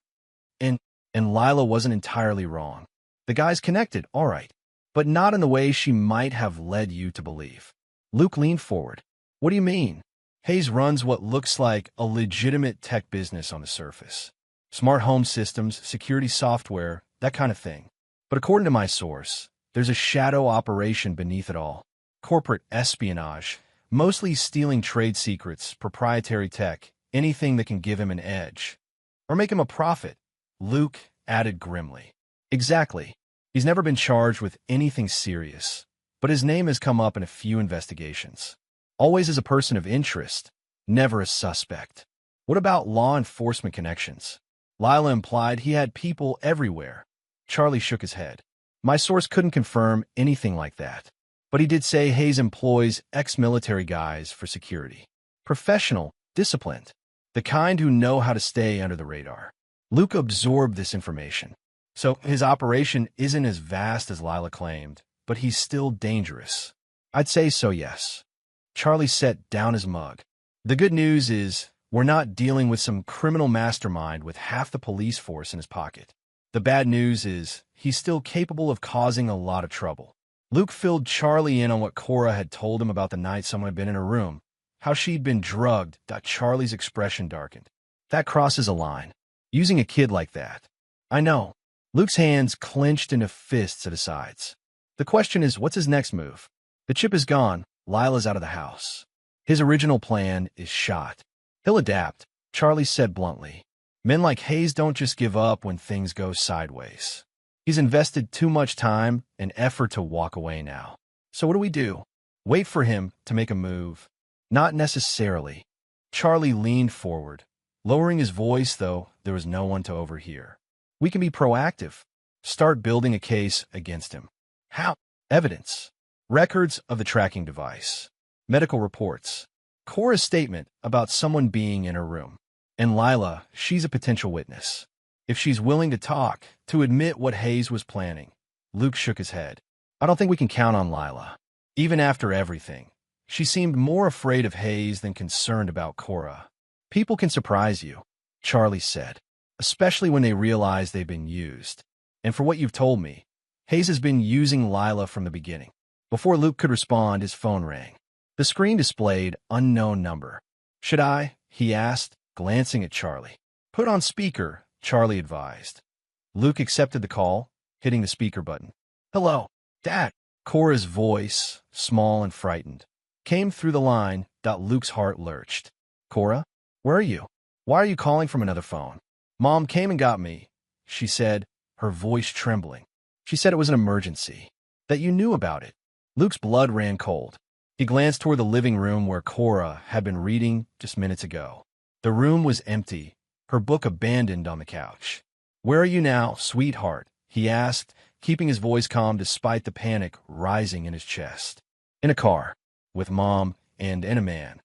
A: And Lila wasn't entirely wrong. The guy's connected, all right, but not in the way she might have led you to believe." Luke leaned forward. "What do you mean?" "Hayes runs what looks like a legitimate tech business on the surface. Smart home systems, security software, that kind of thing. But according to my source, there's a shadow operation beneath it all. Corporate espionage, mostly stealing trade secrets, proprietary tech, anything that can give him an edge. Or make him a profit," Luke added grimly. "Exactly. He's never been charged with anything serious, but his name has come up in a few investigations. Always as a person of interest, never a suspect." "What about law enforcement connections?" Lila implied he had people everywhere. Charlie shook his head. "My source couldn't confirm anything like that, but he did say Hayes employs ex-military guys for security. Professional, disciplined, the kind who know how to stay under the radar." Luke absorbed this information. "So his operation isn't as vast as Lila claimed, but he's still dangerous." "I'd say so, yes." Charlie set down his mug. "The good news is we're not dealing with some criminal mastermind with half the police force in his pocket. The bad news is he's still capable of causing a lot of trouble." Luke filled Charlie in on what Cora had told him about the night someone had been in her room, how she'd been drugged. Charlie's expression darkened. "That crosses a line. Using a kid like that." "I know." Luke's hands clenched into fists at his sides. "The question is, what's his next move? The chip is gone. Lila's out of the house. His original plan is shot. He'll adapt," Charlie said bluntly. "Men like Hayes don't just give up when things go sideways. He's invested too much time and effort to walk away now. So what do we do? Wait for him to make a move?" "Not necessarily." Charlie leaned forward, lowering his voice, though there was no one to overhear. "We can be proactive. Start building a case against him." "How?" "Evidence. Records of the tracking device. Medical reports. Cora's statement about someone being in her room. And Lila, she's a potential witness. If she's willing to talk, to admit what Hayes was planning." Luke shook his head. "I don't think we can count on Lila. Even after everything, she seemed more afraid of Hayes than concerned about Cora." "People can surprise you," Charlie said, "especially when they realize they've been used. And for what you've told me, Hayes has been using Lila from the beginning." Before Luke could respond, his phone rang. The screen displayed unknown number. "Should I?" he asked, glancing at Charlie. "Put on speaker," Charlie advised. Luke accepted the call, hitting the speaker button. "Hello, Dad." Cora's voice, small and frightened, came through the line. Luke's heart lurched. "Cora, where are you? Why are you calling from another phone?" "Mom came and got me," she said, her voice trembling. "She said it was an emergency. That you knew about it." Luke's blood ran cold. He glanced toward the living room where Cora had been reading just minutes ago. The room was empty, her book abandoned on the couch. "Where are you now, sweetheart?" he asked, keeping his voice calm despite the panic rising in his chest. "In a car, with Mom and a man."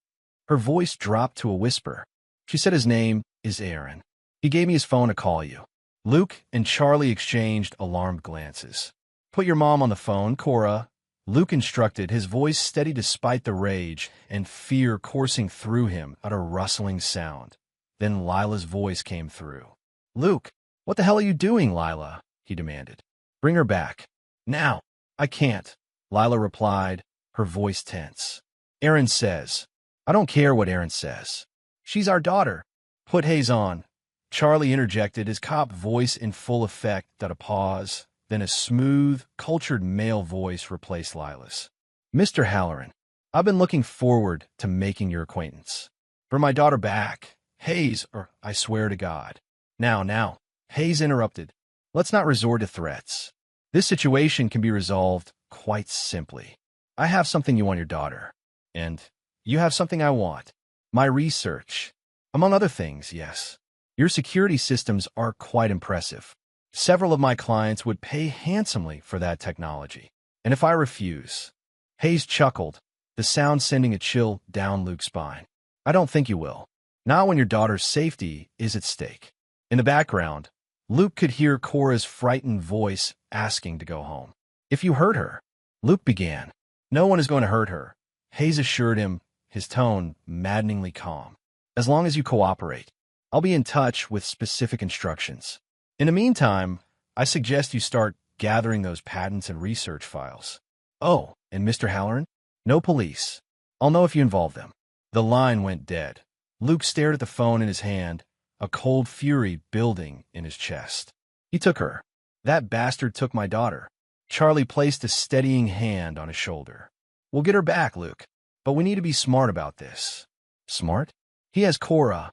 A: Her voice dropped to a whisper. "She said his name is Aaron. He gave me his phone to call you." Luke and Charlie exchanged alarmed glances. Put your mom on the phone, Cora, Luke instructed, his voice steady despite the rage and fear coursing through him at a rustling sound. Then Lila's voice came through. Luke, what the hell are you doing, Lila? He demanded. Bring her back. Now. I can't, Lila replied, her voice tense. Aaron says. I don't care what Aaron says. She's our daughter. Put Hayes on. Charlie interjected, his cop voice in full effect at a pause. Then a smooth, cultured male voice replaced Lila's. Mr. Halloran, I've been looking forward to making your acquaintance. For my daughter back, Hayes, or I swear to God. Now, Hayes interrupted. Let's not resort to threats. This situation can be resolved quite simply. I have something you want your daughter, and you have something I want. My research. Among other things, yes. Your security systems are quite impressive. Several of my clients would pay handsomely for that technology. And if I refuse? Hayes chuckled, the sound sending a chill down Luke's spine. I don't think you will. Not when your daughter's safety is at stake. In the background, Luke could hear Cora's frightened voice asking to go home. If you hurt her, Luke began. No one is going to hurt her, Hayes assured him, his tone maddeningly calm. As long as you cooperate, I'll be in touch with specific instructions. In the meantime, I suggest you start gathering those patents and research files. Oh, and Mr. Halloran? No police. I'll know if you involve them. The line went dead. Luke stared at the phone in his hand, a cold fury building in his chest. He took her. That bastard took my daughter. Charlie placed a steadying hand on his shoulder. We'll get her back, Luke. But we need to be smart about this. Smart? He has Cora.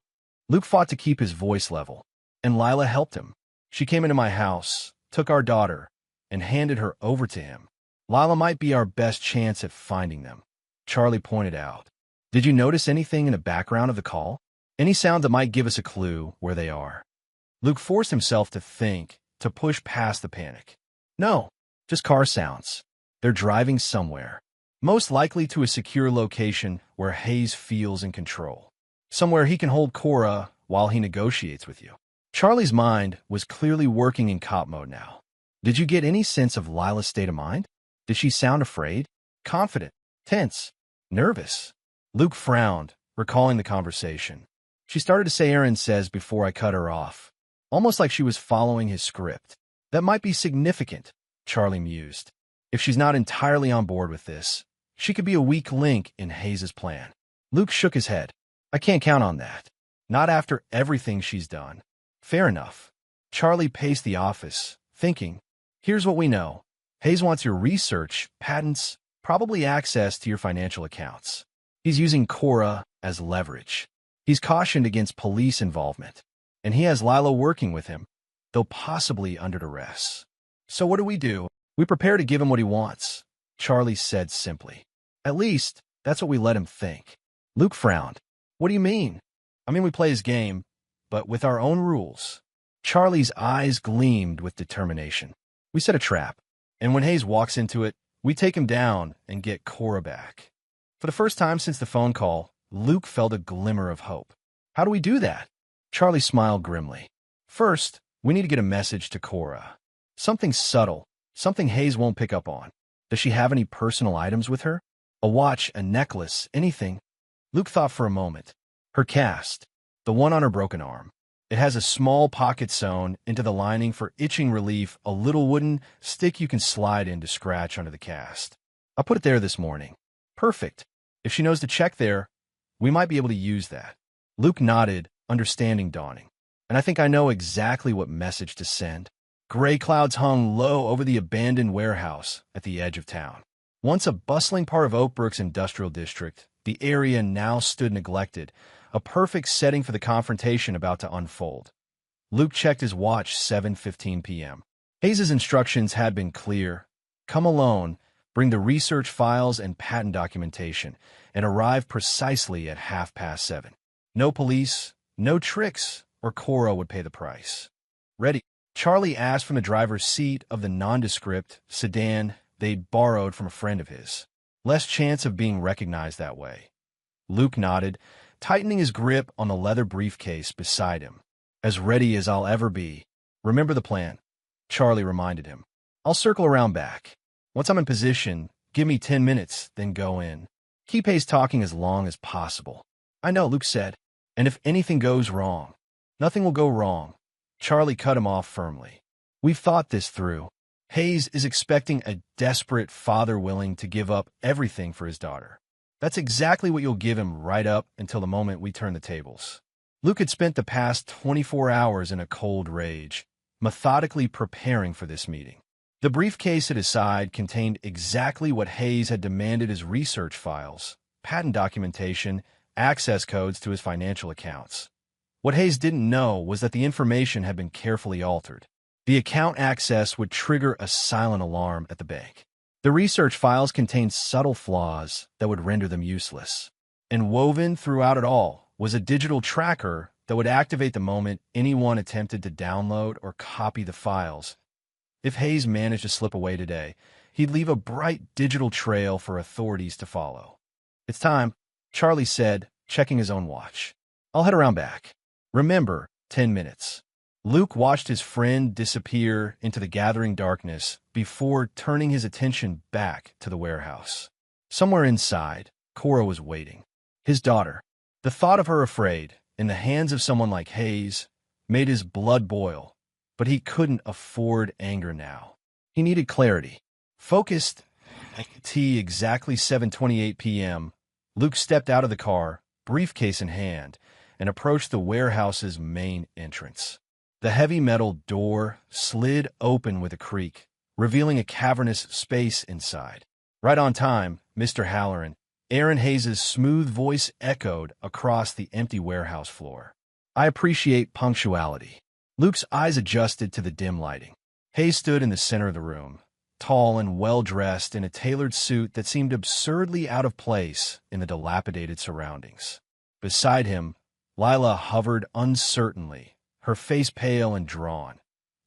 A: Luke fought to keep his voice level, and Lila helped him. She came into my house, took our daughter, and handed her over to him. Lila might be our best chance at finding them, Charlie pointed out. Did you notice anything in the background of the call? Any sound that might give us a clue where they are? Luke forced himself to think, to push past the panic. No, just car sounds. They're driving somewhere. Most likely to a secure location where Hayes feels in control. Somewhere he can hold Cora while he negotiates with you. Charlie's mind was clearly working in cop mode now. Did you get any sense of Lila's state of mind? Did she sound afraid, confident, tense, nervous? Luke frowned, recalling the conversation. She started to say Aaron says before I cut her off, almost like she was following his script. That might be significant, Charlie mused. If she's not entirely on board with this, she could be a weak link in Hayes' plan. Luke shook his head. I can't count on that. Not after everything she's done. Fair enough. Charlie paced the office, thinking, here's what we know. Hayes wants your research, patents, probably access to your financial accounts. He's using Cora as leverage. He's cautioned against police involvement, and he has Lila working with him, though possibly under duress. So what do? We prepare to give him what he wants, Charlie said simply. At least, that's what we let him think. Luke frowned. What do you mean? I mean, we play his game, but with our own rules. Charlie's eyes gleamed with determination. We set a trap, and when Hayes walks into it, we take him down and get Cora back. For the first time since the phone call, Luke felt a glimmer of hope. How do we do that? Charlie smiled grimly. First, we need to get a message to Cora. Something subtle, something Hayes won't pick up on. Does she have any personal items with her? A watch, a necklace, anything? Luke thought for a moment. Her cast, the one on her broken arm. It has a small pocket sewn into the lining for itching relief, a little wooden stick you can slide in to scratch under the cast. I put it there this morning. Perfect. If she knows to check there, we might be able to use that. Luke nodded, understanding dawning. And I think I know exactly what message to send. Gray clouds hung low over the abandoned warehouse at the edge of town. Once a bustling part of Oakbrook's industrial district, the area now stood neglected, a perfect setting for the confrontation about to unfold. Luke checked his watch, 7:15 p.m. Hayes' instructions had been clear. Come alone, bring the research files and patent documentation, and arrive precisely at 7:30. No police, no tricks, or Cora would pay the price. Ready? Charlie asked from the driver's seat of the nondescript sedan they'd borrowed from a friend of his. Less chance of being recognized that way. Luke nodded, tightening his grip on the leather briefcase beside him. As ready as I'll ever be. Remember the plan, Charlie reminded him. I'll circle around back. Once I'm in position, give me 10 minutes, then go in. Keep Hayes talking as long as possible. I know, Luke said. And if anything goes wrong, nothing will go wrong. Charlie cut him off firmly. We've thought this through. Hayes is expecting a desperate father willing to give up everything for his daughter. That's exactly what you'll give him right up until the moment we turn the tables. Luke had spent the past 24 hours in a cold rage, methodically preparing for this meeting. The briefcase at his side contained exactly what Hayes had demanded: his research files, patent documentation, access codes to his financial accounts. What Hayes didn't know was that the information had been carefully altered. The account access would trigger a silent alarm at the bank. The research files contained subtle flaws that would render them useless. And woven throughout it all was a digital tracker that would activate the moment anyone attempted to download or copy the files. If Hayes managed to slip away today, he'd leave a bright digital trail for authorities to follow. It's time, Charlie said, checking his own watch. I'll head around back. Remember, 10 minutes. Luke watched his friend disappear into the gathering darkness before turning his attention back to the warehouse. Somewhere inside, Cora was waiting. His daughter. The thought of her afraid, in the hands of someone like Hayes, made his blood boil, but he couldn't afford anger now. He needed clarity. Focused at exactly 7:28 p.m., Luke stepped out of the car, briefcase in hand, and approached the warehouse's main entrance. The heavy metal door slid open with a creak, revealing a cavernous space inside. Right on time, Mr. Halloran, Aaron Hayes' smooth voice echoed across the empty warehouse floor. I appreciate punctuality. Luke's eyes adjusted to the dim lighting. Hayes stood in the center of the room, tall and well-dressed in a tailored suit that seemed absurdly out of place in the dilapidated surroundings. Beside him, Lila hovered uncertainly, her face pale and drawn.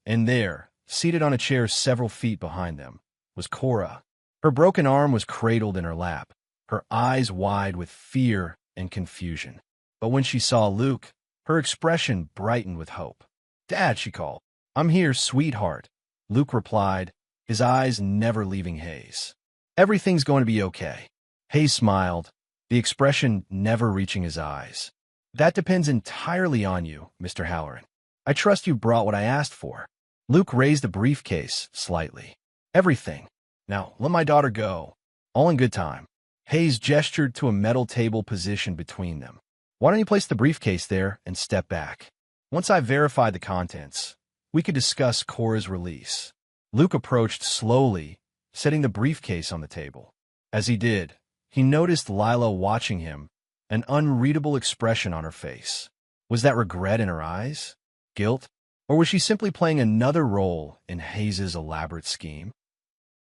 A: And there, seated on a chair several feet behind them, was Cora. Her broken arm was cradled in her lap, her eyes wide with fear and confusion. But when she saw Luke, her expression brightened with hope. Dad, she called. I'm here, sweetheart. Luke replied, his eyes never leaving Hayes. Everything's going to be okay. Hayes smiled, the expression never reaching his eyes. That depends entirely on you, Mr. Halloran. I trust you brought what I asked for. Luke raised the briefcase slightly. Everything. Now, let my daughter go. All in good time. Hayes gestured to a metal table positioned between them. Why don't you place the briefcase there and step back? Once I verify the contents, we could discuss Cora's release. Luke approached slowly, setting the briefcase on the table. As he did, he noticed Lila watching him, an unreadable expression on her face. Was that regret in her eyes? Guilt? Or was she simply playing another role in Hayes' elaborate scheme?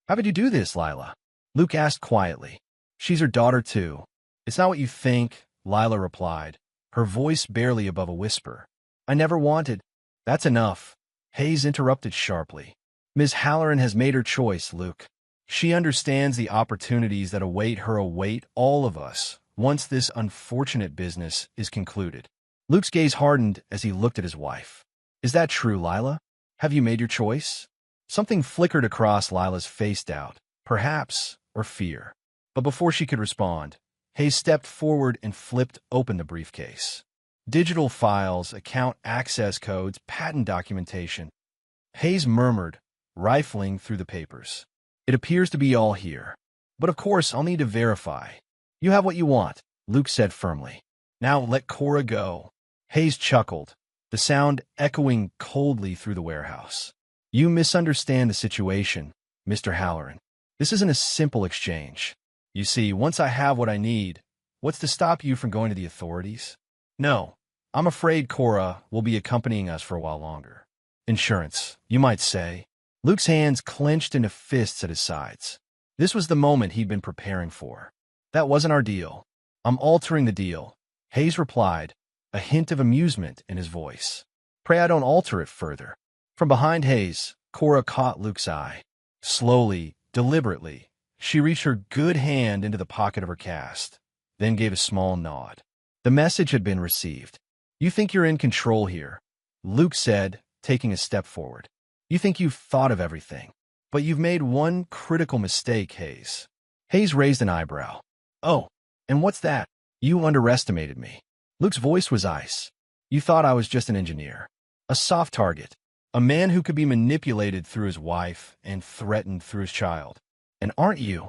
A: How could you do this, Lila? Luke asked quietly. She's her daughter, too. It's not what you think, Lila replied, her voice barely above a whisper. I never wanted. That's enough. Hayes interrupted sharply. Ms. Halloran has made her choice, Luke. She understands the opportunities that await all of us once this unfortunate business is concluded. Luke's gaze hardened as he looked at his wife. Is that true, Lila? Have you made your choice? Something flickered across Lila's face, doubt, perhaps, or fear. But before she could respond, Hayes stepped forward and flipped open the briefcase. Digital files, account access codes, patent documentation. Hayes murmured, rifling through the papers. It appears to be all here. But of course, I'll need to verify. You have what you want, Luke said firmly. Now let Cora go. Hayes chuckled, the sound echoing coldly through the warehouse. You misunderstand the situation, Mr. Halloran. This isn't a simple exchange. You see, once I have what I need, what's to stop you from going to the authorities? No, I'm afraid Cora will be accompanying us for a while longer. Insurance, you might say. Luke's hands clenched into fists at his sides. This was the moment he'd been preparing for. That wasn't our deal. I'm altering the deal, Hayes replied, a hint of amusement in his voice. Pray I don't alter it further. From behind Hayes, Cora caught Luke's eye. Slowly, deliberately, she reached her good hand into the pocket of her cast, then gave a small nod. The message had been received. You think you're in control here, Luke said, taking a step forward. You think you've thought of everything. But you've made one critical mistake, Hayes. Hayes raised an eyebrow. Oh, and what's that? You underestimated me. Luke's voice was ice. You thought I was just an engineer. A soft target. A man who could be manipulated through his wife and threatened through his child. And aren't you?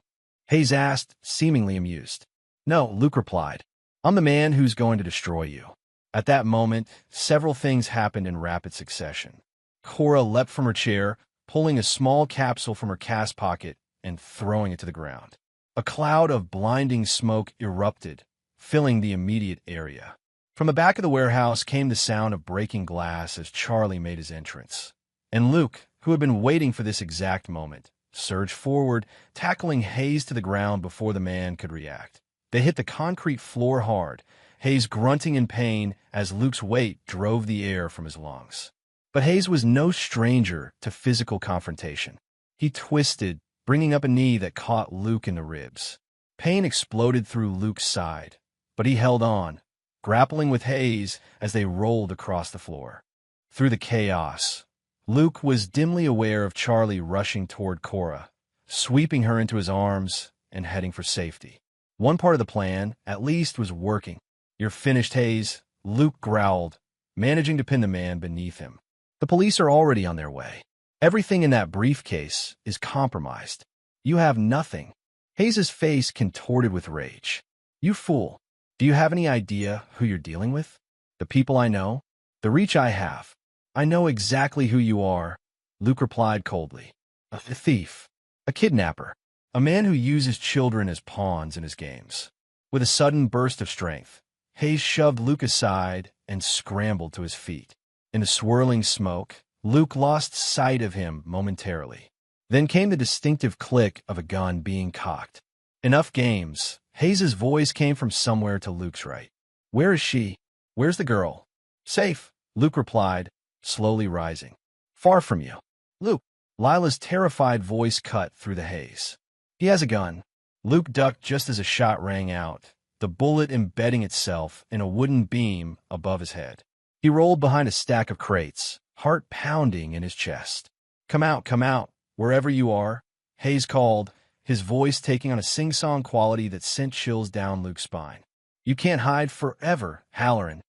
A: Hayes asked, seemingly amused. No, Luke replied. I'm the man who's going to destroy you. At that moment, several things happened in rapid succession. Cora leapt from her chair, pulling a small capsule from her cast pocket and throwing it to the ground. A cloud of blinding smoke erupted, filling the immediate area. From the back of the warehouse came the sound of breaking glass as Charlie made his entrance. And Luke, who had been waiting for this exact moment, surged forward, tackling Hayes to the ground before the man could react. They hit the concrete floor hard, Hayes grunting in pain as Luke's weight drove the air from his lungs. But Hayes was no stranger to physical confrontation. He twisted, bringing up a knee that caught Luke in the ribs. Pain exploded through Luke's side, but he held on, grappling with Hayes as they rolled across the floor. Through the chaos, Luke was dimly aware of Charlie rushing toward Cora, sweeping her into his arms and heading for safety. One part of the plan, at least, was working. You're finished, Hayes, Luke growled, managing to pin the man beneath him. The police are already on their way. Everything in that briefcase is compromised. You have nothing. Hayes's face contorted with rage. You fool. Do you have any idea who you're dealing with? The people I know? The reach I have. I know exactly who you are, Luke replied coldly. A thief. A kidnapper. A man who uses children as pawns in his games. With a sudden burst of strength, Hayes shoved Luke aside and scrambled to his feet. In the swirling smoke, Luke lost sight of him momentarily. Then came the distinctive click of a gun being cocked. Enough games. Hayes's voice came from somewhere to Luke's right. Where is she? Where's the girl? Safe, Luke replied, slowly rising. Far from you. Luke. Lila's terrified voice cut through the haze. He has a gun. Luke ducked just as a shot rang out, the bullet embedding itself in a wooden beam above his head. He rolled behind a stack of crates, heart pounding in his chest. Come out, wherever you are, Hayes called, his voice taking on a sing-song quality that sent chills down Luke's spine. You can't hide forever, Halloran.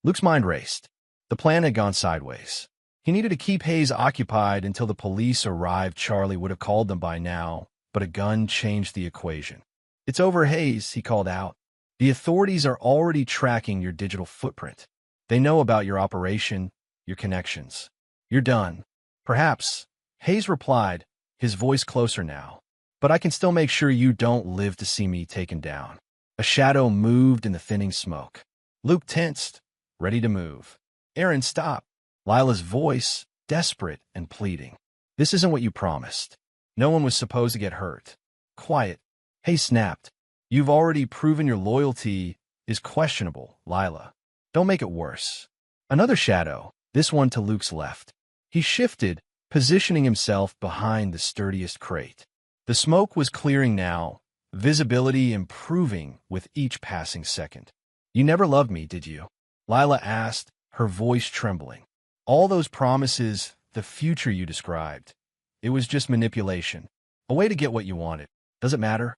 A: Luke's mind raced. The plan had gone sideways. He needed to keep Hayes occupied until the police arrived. Charlie would have called them by now, but a gun changed the equation. It's over, Hayes, he called out. The authorities are already tracking your digital footprint. They know about your operation, your connections. You're done. Perhaps, Hayes replied, his voice closer now. But I can still make sure you don't live to see me taken down. A shadow moved in the thinning smoke. Luke tensed, ready to move. Aaron, stop. Lila's voice, desperate and pleading. This isn't what you promised. No one was supposed to get hurt. Quiet. Hayes snapped. You've already proven your loyalty is questionable, Lila. Don't make it worse. Another shadow, this one to Luke's left. He shifted, positioning himself behind the sturdiest crate. The smoke was clearing now, visibility improving with each passing second. You never loved me, did you? Lila asked, her voice trembling. All those promises, the future you described. It was just manipulation, a way to get what you wanted. Does it matter?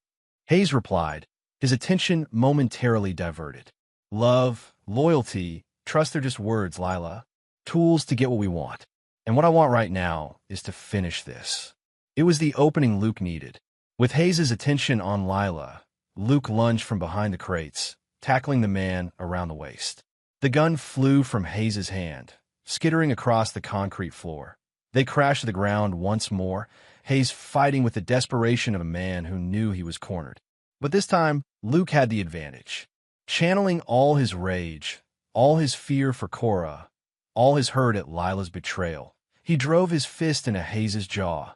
A: Hayes replied, his attention momentarily diverted. Love, loyalty, trust are just words, Lila. Tools to get what we want. And what I want right now is to finish this. It was the opening Luke needed. With Hayes's attention on Lila, Luke lunged from behind the crates, tackling the man around the waist. The gun flew from Hayes's hand, skittering across the concrete floor. They crashed to the ground once more, Hayes fighting with the desperation of a man who knew he was cornered. But this time, Luke had the advantage. Channeling all his rage, all his fear for Cora, all his hurt at Lila's betrayal, he drove his fist into Hayes's jaw.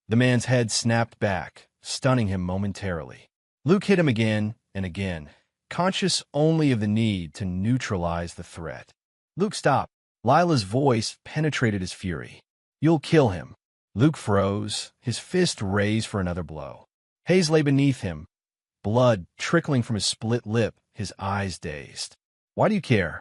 A: The man's head snapped back, stunning him momentarily. Luke hit him again and again, conscious only of the need to neutralize the threat. Luke, stop. Lila's voice penetrated his fury. You'll kill him. Luke froze, his fist raised for another blow. Hayes lay beneath him, blood trickling from his split lip, his eyes dazed. Why do you care?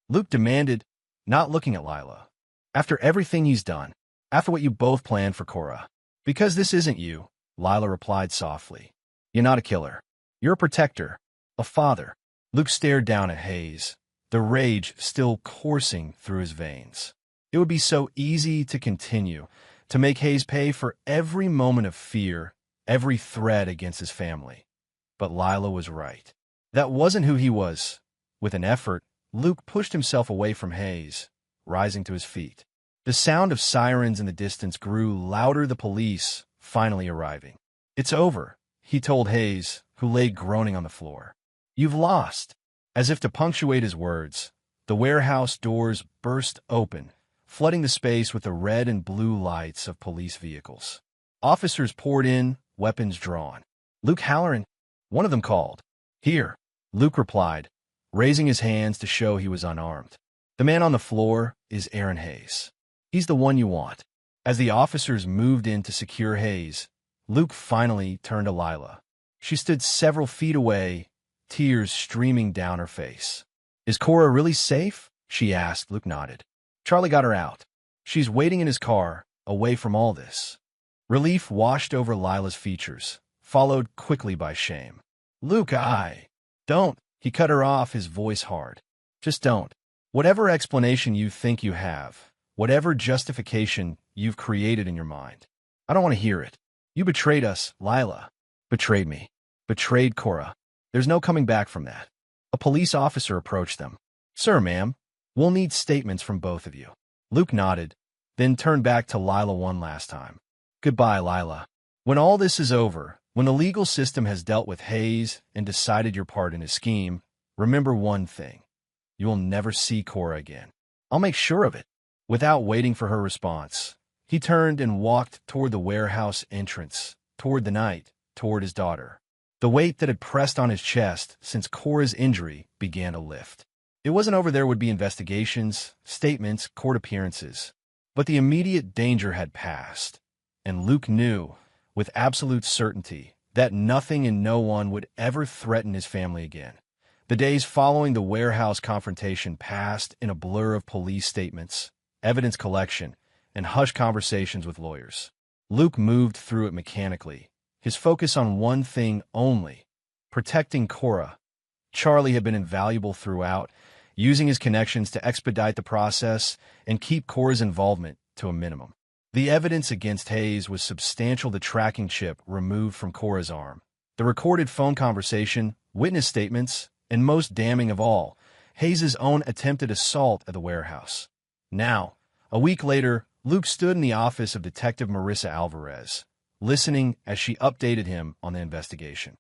A: Luke demanded, not looking at Lila. After everything he's done, after what you both planned for Cora, Because this isn't you, Lila replied softly. You're not a killer. You're a protector, a father. Luke stared down at Hayes, the rage still coursing through his veins. It would be so easy to continue, to make Hayes pay for every moment of fear, every threat against his family. But Lila was right. That wasn't who he was. With an effort, Luke pushed himself away from Hayes, rising to his feet. The sound of sirens in the distance grew louder, the police finally arriving. It's over, he told Hayes, who lay groaning on the floor. You've lost. As if to punctuate his words, the warehouse doors burst open, flooding the space with the red and blue lights of police vehicles. Officers poured in, weapons drawn. Luke Halloran, one of them called. Here, Luke replied, raising his hands to show he was unarmed. The man on the floor is Aaron Hayes. He's the one you want. As the officers moved in to secure Hayes, Luke finally turned to Lila. She stood several feet away, tears streaming down her face. Is Cora really safe? She asked. Luke nodded. Charlie got her out. She's waiting in his car, away from all this. Relief washed over Lila's features, followed quickly by shame. Luke, don't. He cut her off, his voice hard. Just don't. Whatever explanation you think you have, whatever justification you've created in your mind, I don't want to hear it. You betrayed us, Lila. Betrayed me. Betrayed Cora. There's no coming back from that. A police officer approached them. Sir, ma'am, we'll need statements from both of you. Luke nodded, then turned back to Lila one last time. Goodbye, Lila. When all this is over, when the legal system has dealt with Hayes and decided your part in his scheme, remember one thing. You will never see Cora again. I'll make sure of it. Without waiting for her response, he turned and walked toward the warehouse entrance, toward the night, toward his daughter. The weight that had pressed on his chest since Cora's injury began to lift. It wasn't over there would be investigations, statements, court appearances. But the immediate danger had passed, and Luke knew, with absolute certainty, that nothing and no one would ever threaten his family again. The days following the warehouse confrontation passed in a blur of police statements, evidence collection, and hushed conversations with lawyers. Luke moved through it mechanically, his focus on one thing only, protecting Cora. Charlie had been invaluable throughout, using his connections to expedite the process and keep Cora's involvement to a minimum. The evidence against Hayes was substantial. The tracking chip removed from Cora's arm, the recorded phone conversation, witness statements, and most damning of all, Hayes' own attempted assault at the warehouse. Now, a week later, Luke stood in the office of Detective Marissa Alvarez, listening as she updated him on the investigation.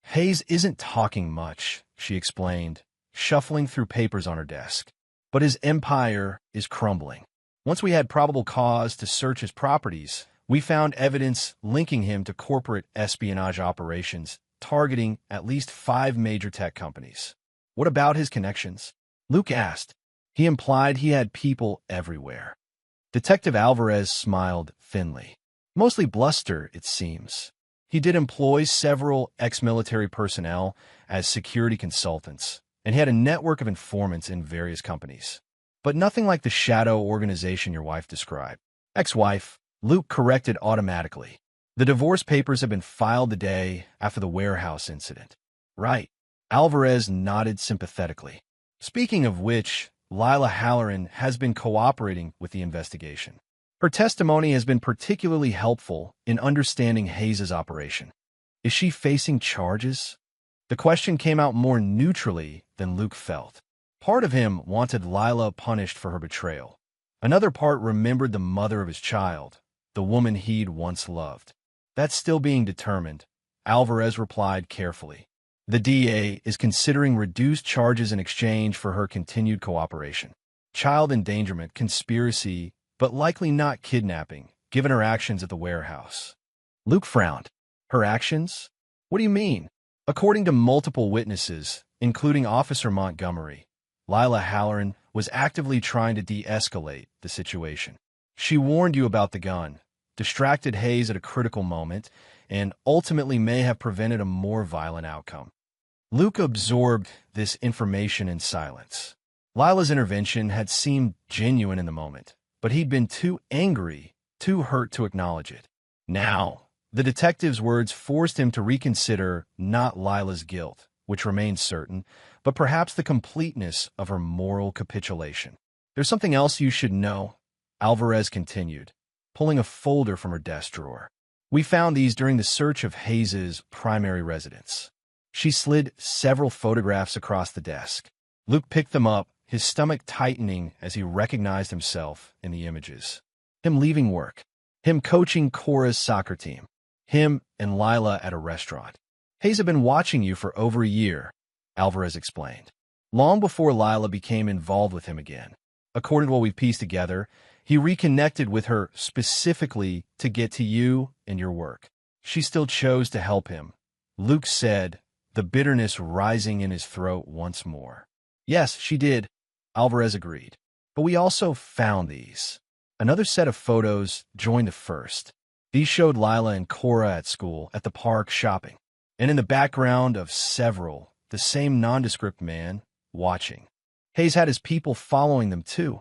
A: Hayes isn't talking much, she explained, shuffling through papers on her desk. But his empire is crumbling. Once we had probable cause to search his properties, we found evidence linking him to corporate espionage operations targeting at least 5 major tech companies. What about his connections? Luke asked. He implied he had people everywhere. Detective Alvarez smiled thinly. Mostly bluster, it seems. He did employ several ex-military personnel as security consultants, and he had a network of informants in various companies. But nothing like the shadow organization your wife described. Ex-wife, Luke corrected automatically. The divorce papers had been filed the day after the warehouse incident. Right. Alvarez nodded sympathetically. Speaking of which, Lila Halloran has been cooperating with the investigation. Her testimony has been particularly helpful in understanding Hayes' operation. Is she facing charges? The question came out more neutrally than Luke felt. Part of him wanted Lila punished for her betrayal. Another part remembered the mother of his child, the woman he'd once loved. That's still being determined, Alvarez replied carefully. The DA is considering reduced charges in exchange for her continued cooperation. Child endangerment, conspiracy, but likely not kidnapping, given her actions at the warehouse. Luke frowned. Her actions? What do you mean? According to multiple witnesses, including Officer Montgomery, Lila Halloran was actively trying to de-escalate the situation. She warned you about the gun, distracted Hayes at a critical moment, and ultimately may have prevented a more violent outcome. Luke absorbed this information in silence. Lila's intervention had seemed genuine in the moment, but he'd been too angry, too hurt to acknowledge it. Now, the detective's words forced him to reconsider not Lila's guilt, which remained certain, but perhaps the completeness of her moral capitulation. There's something else you should know, Alvarez continued, pulling a folder from her desk drawer. We found these during the search of Hayes's primary residence. She slid several photographs across the desk. Luke picked them up, his stomach tightening as he recognized himself in the images. Him leaving work. Him coaching Cora's soccer team. Him and Lila at a restaurant. Hayes had been watching you for over a year, Alvarez explained. Long before Lila became involved with him again. According to what we pieced together, he reconnected with her specifically to get to you and your work. She still chose to help him, Luke said, the bitterness rising in his throat once more. Yes, she did, Alvarez agreed. But we also found these. Another set of photos joined the first. These showed Lila and Cora at school, at the park, shopping. And in the background of several, the same nondescript man, watching. Hayes had his people following them too,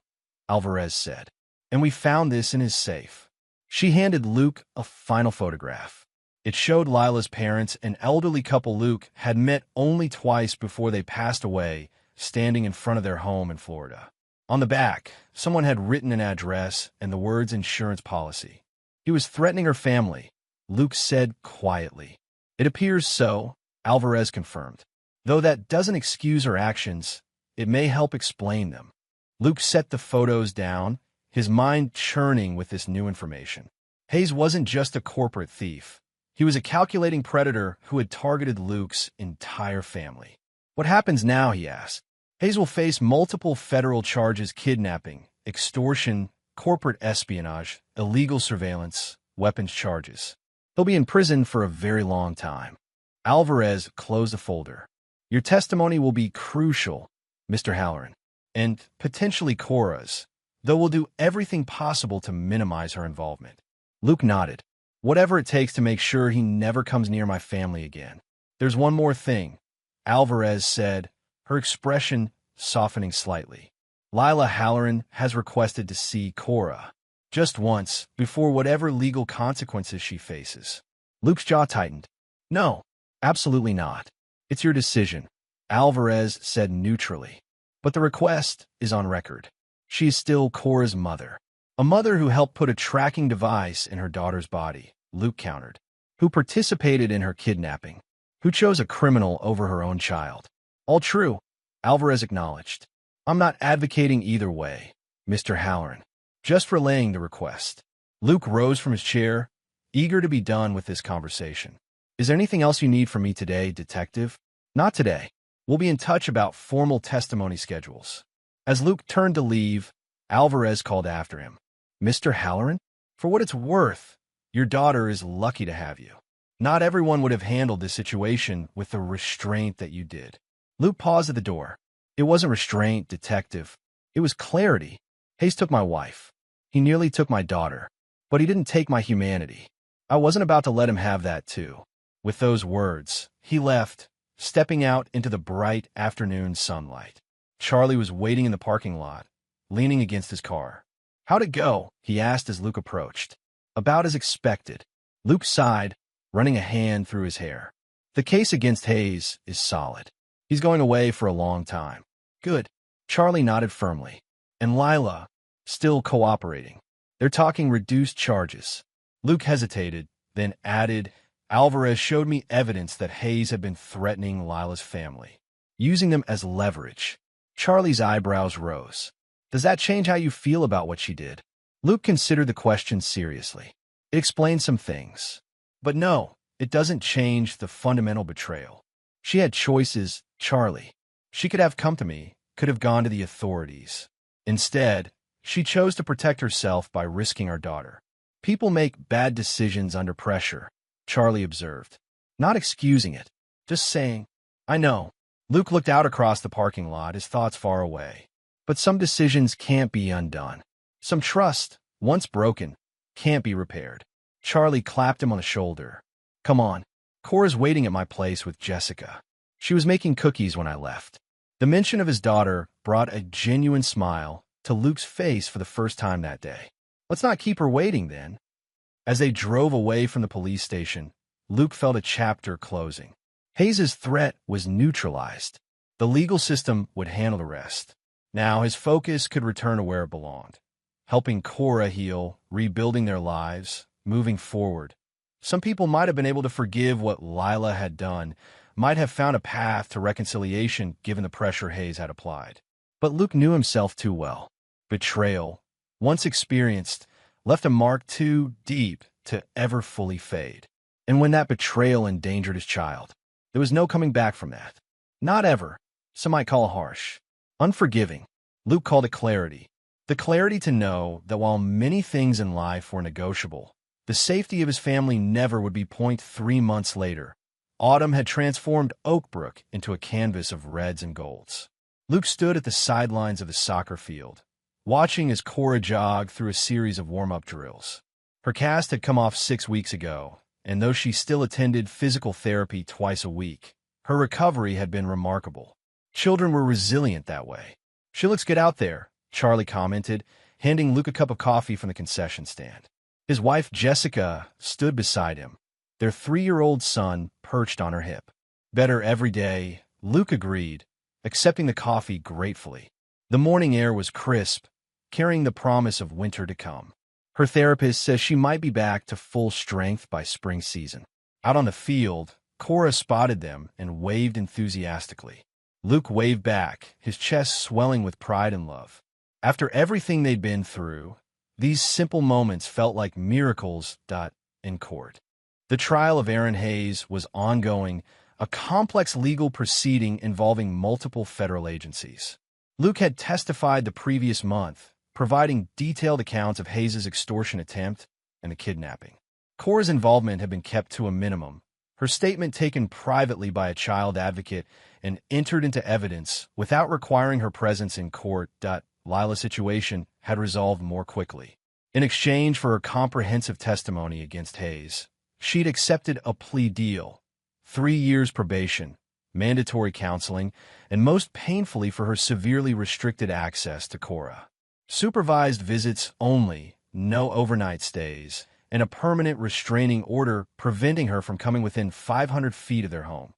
A: Alvarez said. And we found this in his safe. She handed Luke a final photograph. It showed Lila's parents, an elderly couple Luke had met only twice before they passed away, standing in front of their home in Florida. On the back, someone had written an address and the words insurance policy. He was threatening her family, Luke said quietly. It appears so, Alvarez confirmed. Though that doesn't excuse her actions, it may help explain them. Luke set the photos down, his mind churning with this new information. Hayes wasn't just a corporate thief. He was a calculating predator who had targeted Luke's entire family. What happens now, he asked. Hayes will face multiple federal charges: kidnapping, extortion, corporate espionage, illegal surveillance, weapons charges. He'll be in prison for a very long time. Alvarez closed the folder. Your testimony will be crucial, Mr. Halloran, and potentially Cora's, though we'll do everything possible to minimize her involvement. Luke nodded. Whatever it takes to make sure he never comes near my family again. There's one more thing, Alvarez said, her expression softening slightly. Lila Halloran has requested to see Cora. Just once, before whatever legal consequences she faces. Luke's jaw tightened. No, absolutely not. It's your decision, Alvarez said neutrally. But the request is on record. She is still Cora's mother. A mother who helped put a tracking device in her daughter's body, Luke countered. Who participated in her kidnapping. Who chose a criminal over her own child. All true, Alvarez acknowledged. I'm not advocating either way, Mr. Halloran. Just relaying the request. Luke rose from his chair, eager to be done with this conversation. Is there anything else you need from me today, detective? Not today. We'll be in touch about formal testimony schedules. As Luke turned to leave, Alvarez called after him. Mr. Halloran? For what it's worth, your daughter is lucky to have you. Not everyone would have handled this situation with the restraint that you did. Luke paused at the door. It wasn't restraint, detective. It was clarity. Hayes took my wife. He nearly took my daughter. But he didn't take my humanity. I wasn't about to let him have that too. With those words, he left, stepping out into the bright afternoon sunlight. Charlie was waiting in the parking lot, leaning against his car. How'd it go? He asked as Luke approached. About as expected. Luke sighed, running a hand through his hair. The case against Hayes is solid. He's going away for a long time. Good. Charlie nodded firmly. And Lila, still cooperating. They're talking reduced charges. Luke hesitated, then added, Alvarez showed me evidence that Hayes had been threatening Lila's family, using them as leverage. Charlie's eyebrows rose. Does that change how you feel about what she did? Luke considered the question seriously. It explains some things. But no, it doesn't change the fundamental betrayal. She had choices, Charlie. She could have come to me, could have gone to the authorities. Instead, she chose to protect herself by risking our daughter. People make bad decisions under pressure, Charlie observed. Not excusing it, just saying, I know. Luke looked out across the parking lot, his thoughts far away. But some decisions can't be undone. Some trust, once broken, can't be repaired. Charlie clapped him on the shoulder. Come on. Cora's waiting at my place with Jessica. She was making cookies when I left. The mention of his daughter brought a genuine smile to Luke's face for the first time that day. Let's not keep her waiting, then. As they drove away from the police station, Luke felt a chapter closing. Hayes's threat was neutralized. The legal system would handle the rest. Now his focus could return to where it belonged, helping Cora heal, rebuilding their lives, moving forward. Some people might have been able to forgive what Lila had done, might have found a path to reconciliation given the pressure Hayes had applied. But Luke knew himself too well. Betrayal, once experienced, left a mark too deep to ever fully fade. And when that betrayal endangered his child, there was no coming back from that. Not ever. Some might call harsh. Unforgiving. Luke called it clarity. The clarity to know that while many things in life were negotiable, the safety of his family never would be. 3 months later, autumn had transformed Oakbrook into a canvas of reds and golds. Luke stood at the sidelines of the soccer field, watching as Cora jogged through a series of warm-up drills. Her cast had come off 6 weeks ago, and though she still attended physical therapy twice a week, her recovery had been remarkable. Children were resilient that way. "She looks good out there," Charlie commented, handing Luke a cup of coffee from the concession stand. His wife, Jessica, stood beside him, their 3-year-old son perched on her hip. "Better every day," Luke agreed, accepting the coffee gratefully. The morning air was crisp, carrying the promise of winter to come. Her therapist says she might be back to full strength by spring season. Out on the field, Cora spotted them and waved enthusiastically. Luke waved back, his chest swelling with pride and love. After everything they'd been through, these simple moments felt like miracles. In court. The trial of Aaron Hayes was ongoing, a complex legal proceeding involving multiple federal agencies. Luke had testified the previous month, providing detailed accounts of Hayes' extortion attempt and the kidnapping. Cora's involvement had been kept to a minimum, her statement taken privately by a child advocate and entered into evidence without requiring her presence in court. Lila's situation had resolved more quickly. In exchange for her comprehensive testimony against Hayes, she'd accepted a plea deal, 3 years probation, mandatory counseling, and most painfully for her severely restricted access to Cora. Supervised visits only, no overnight stays, and a permanent restraining order preventing her from coming within 500 feet of their home.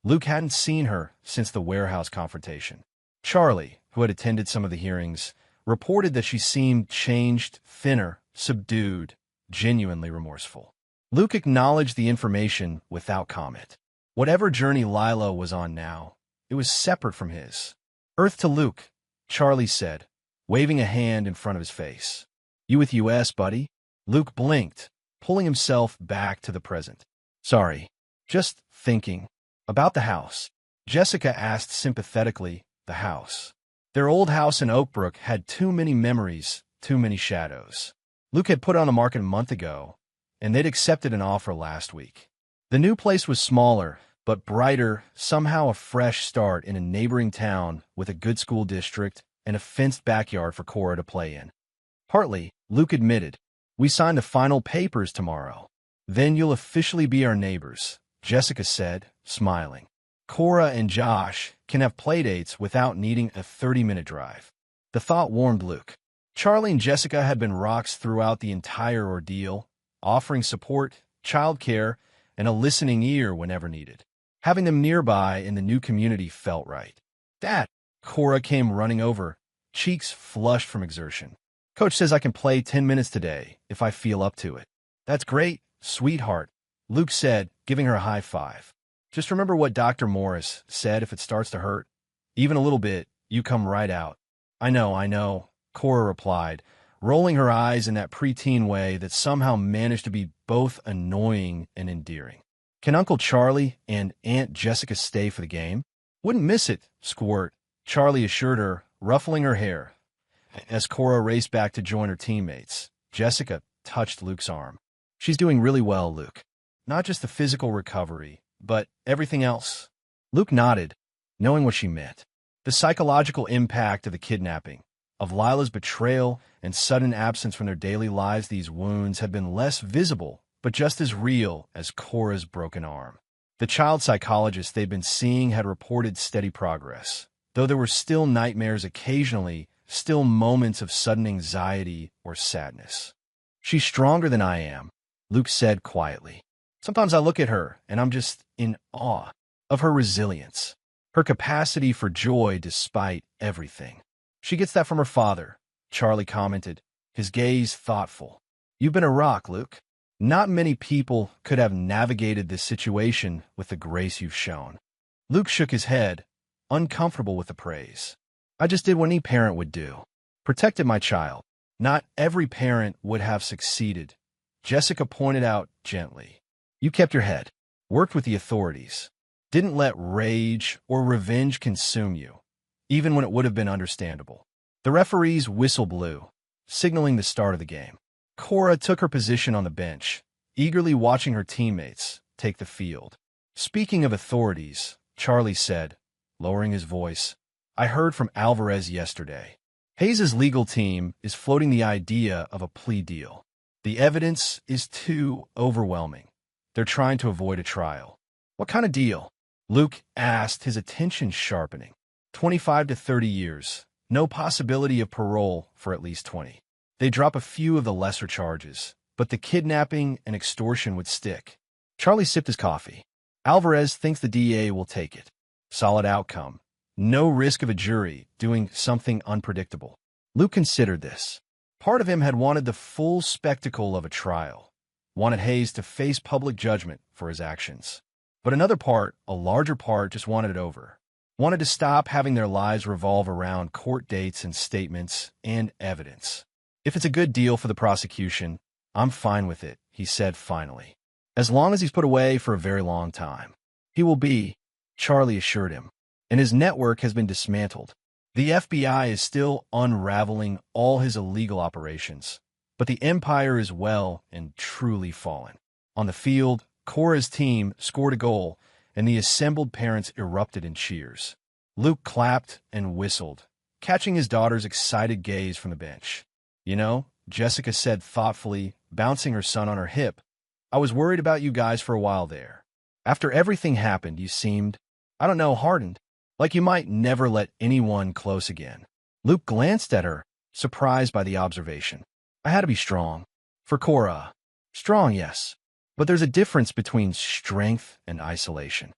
A: Luke hadn't seen her since the warehouse confrontation. Charlie, who had attended some of the hearings, reported that she seemed changed, thinner, subdued, genuinely remorseful. Luke acknowledged the information without comment. Whatever journey Lila was on now, it was separate from his. "Earth to Luke," Charlie said, waving a hand in front of his face. "You with US, buddy?" Luke blinked, pulling himself back to the present. "Sorry, just thinking about the house." Jessica asked sympathetically. The house. Their old house in Oakbrook had too many memories, too many shadows. Luke had put it on the market a month ago, and they'd accepted an offer last week. The new place was smaller, but brighter, somehow a fresh start in a neighboring town with a good school district and a fenced backyard for Cora to play in. Partly, Luke admitted, "We signed the final papers tomorrow. Then you'll officially be our neighbors," Jessica said, smiling. "Cora and Josh can have playdates without needing a 30-minute drive." The thought warmed Luke. Charlie and Jessica had been rocks throughout the entire ordeal, offering support, childcare, and a listening ear whenever needed. Having them nearby in the new community felt right. "Dad!" Cora came running over, cheeks flushed from exertion. "Coach says I can play 10 minutes today if I feel up to it." "That's great, sweetheart," Luke said, giving her a high five. "Just remember what Dr. Morris said. If it starts to hurt, even a little bit, you come right out." I know, Cora replied, rolling her eyes in that preteen way that somehow managed to be both annoying and endearing. "Can Uncle Charlie and Aunt Jessica stay for the game?" "Wouldn't miss it, Squirt," Charlie assured her, ruffling her hair. As Cora raced back to join her teammates, Jessica touched Luke's arm. "She's doing really well, Luke. Not just the physical recovery, but everything else." Luke nodded, knowing what she meant. The psychological impact of the kidnapping, of Lila's betrayal and sudden absence from their daily lives, these wounds had been less visible, but just as real as Cora's broken arm. The child psychologist they'd been seeing had reported steady progress, though there were still nightmares occasionally, still moments of sudden anxiety or sadness. "She's stronger than I am," Luke said quietly. Sometimes I look at her, and I'm just in awe of her resilience, her capacity for joy despite everything. She gets that from her father, Charlie commented, his gaze thoughtful. You've been a rock, Luke. Not many people could have navigated this situation with the grace you've shown. Luke shook his head, uncomfortable with the praise. I just did what any parent would do. Protected my child. Not every parent would have succeeded, Jessica pointed out gently. You kept your head, worked with the authorities, didn't let rage or revenge consume you, even when it would have been understandable. The referee's whistle blew, signaling the start of the game. Cora took her position on the bench, eagerly watching her teammates take the field. Speaking of authorities, Charlie said, lowering his voice, I heard from Alvarez yesterday. Hayes' legal team is floating the idea of a plea deal. The evidence is too overwhelming. They're trying to avoid a trial. What kind of deal? Luke asked, his attention sharpening. 25 to 30 years. No possibility of parole for at least 20. They drop a few of the lesser charges, but the kidnapping and extortion would stick. Charlie sipped his coffee. Alvarez thinks the DA will take it. Solid outcome. No risk of a jury doing something unpredictable. Luke considered this. Part of him had wanted the full spectacle of a trial, wanted Hayes to face public judgment for his actions. But another part, a larger part, just wanted it over. Wanted to stop having their lives revolve around court dates and statements and evidence. If it's a good deal for the prosecution, I'm fine with it, he said finally. As long as he's put away for a very long time. He will be, Charlie assured him, and his network has been dismantled. The FBI is still unraveling all his illegal operations, but the empire is well and truly fallen. On the field, Cora's team scored a goal, and the assembled parents erupted in cheers. Luke clapped and whistled, catching his daughter's excited gaze from the bench. You know, Jessica said thoughtfully, bouncing her son on her hip, I was worried about you guys for a while there. After everything happened, you seemed, I don't know, hardened. Like you might never let anyone close again. Luke glanced at her, surprised by the observation. I had to be strong. For Cora. Strong, yes. But there's a difference between strength and isolation.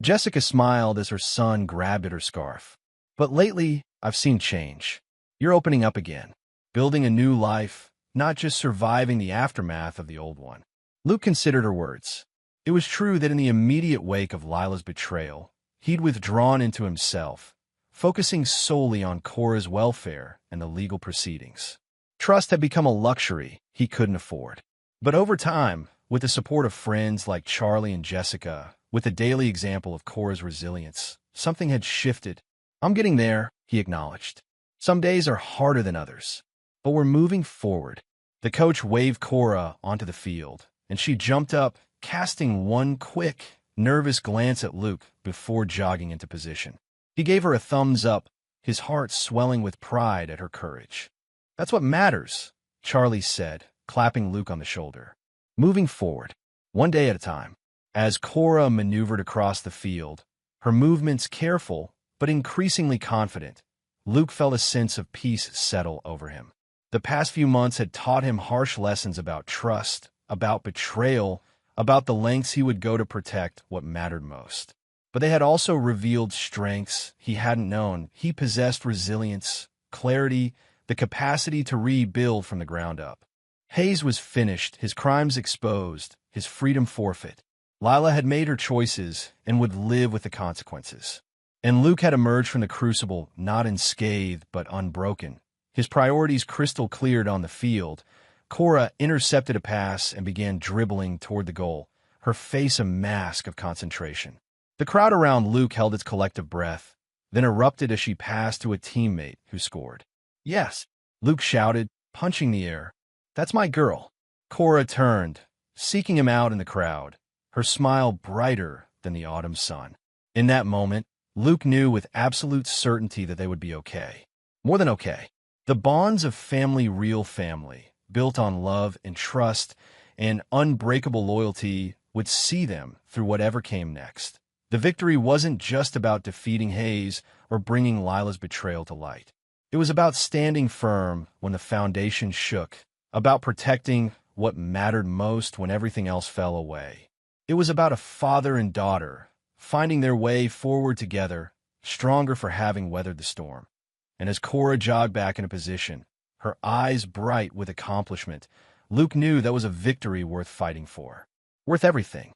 A: Jessica smiled as her son grabbed at her scarf. But lately, I've seen change. You're opening up again. Building a new life, not just surviving the aftermath of the old one. Luke considered her words. It was true that in the immediate wake of Lila's betrayal, he'd withdrawn into himself, focusing solely on Cora's welfare and the legal proceedings. Trust had become a luxury he couldn't afford. But over time, with the support of friends like Charlie and Jessica, with the daily example of Cora's resilience, something had shifted. I'm getting there, he acknowledged. Some days are harder than others, but we're moving forward. The coach waved Cora onto the field, and she jumped up, casting one quick, nervous glance at Luke before jogging into position. He gave her a thumbs up, his heart swelling with pride at her courage. That's what matters, Charlie said, clapping Luke on the shoulder. Moving forward, one day at a time. As Cora maneuvered across the field, her movements careful but increasingly confident, Luke felt a sense of peace settle over him. The past few months had taught him harsh lessons about trust, about betrayal, about the lengths he would go to protect what mattered most. But they had also revealed strengths he hadn't known. He possessed resilience, clarity, the capacity to rebuild from the ground up. Hayes was finished, his crimes exposed, his freedom forfeit. Lila had made her choices and would live with the consequences. And Luke had emerged from the crucible not unscathed but unbroken. His priorities crystal cleared on the field. Cora intercepted a pass and began dribbling toward the goal, her face a mask of concentration. The crowd around Luke held its collective breath, then erupted as she passed to a teammate who scored. Yes, Luke shouted, punching the air. That's my girl. Cora turned, seeking him out in the crowd, her smile brighter than the autumn sun. In that moment, Luke knew with absolute certainty that they would be okay. More than okay. The bonds of family, real family, built on love and trust and unbreakable loyalty, would see them through whatever came next. The victory wasn't just about defeating Hayes or bringing Lila's betrayal to light. It was about standing firm when the foundation shook, about protecting what mattered most when everything else fell away. It was about a father and daughter finding their way forward together, stronger for having weathered the storm. And as Cora jogged back into position, her eyes bright with accomplishment, Luke knew that was a victory worth fighting for. Worth everything.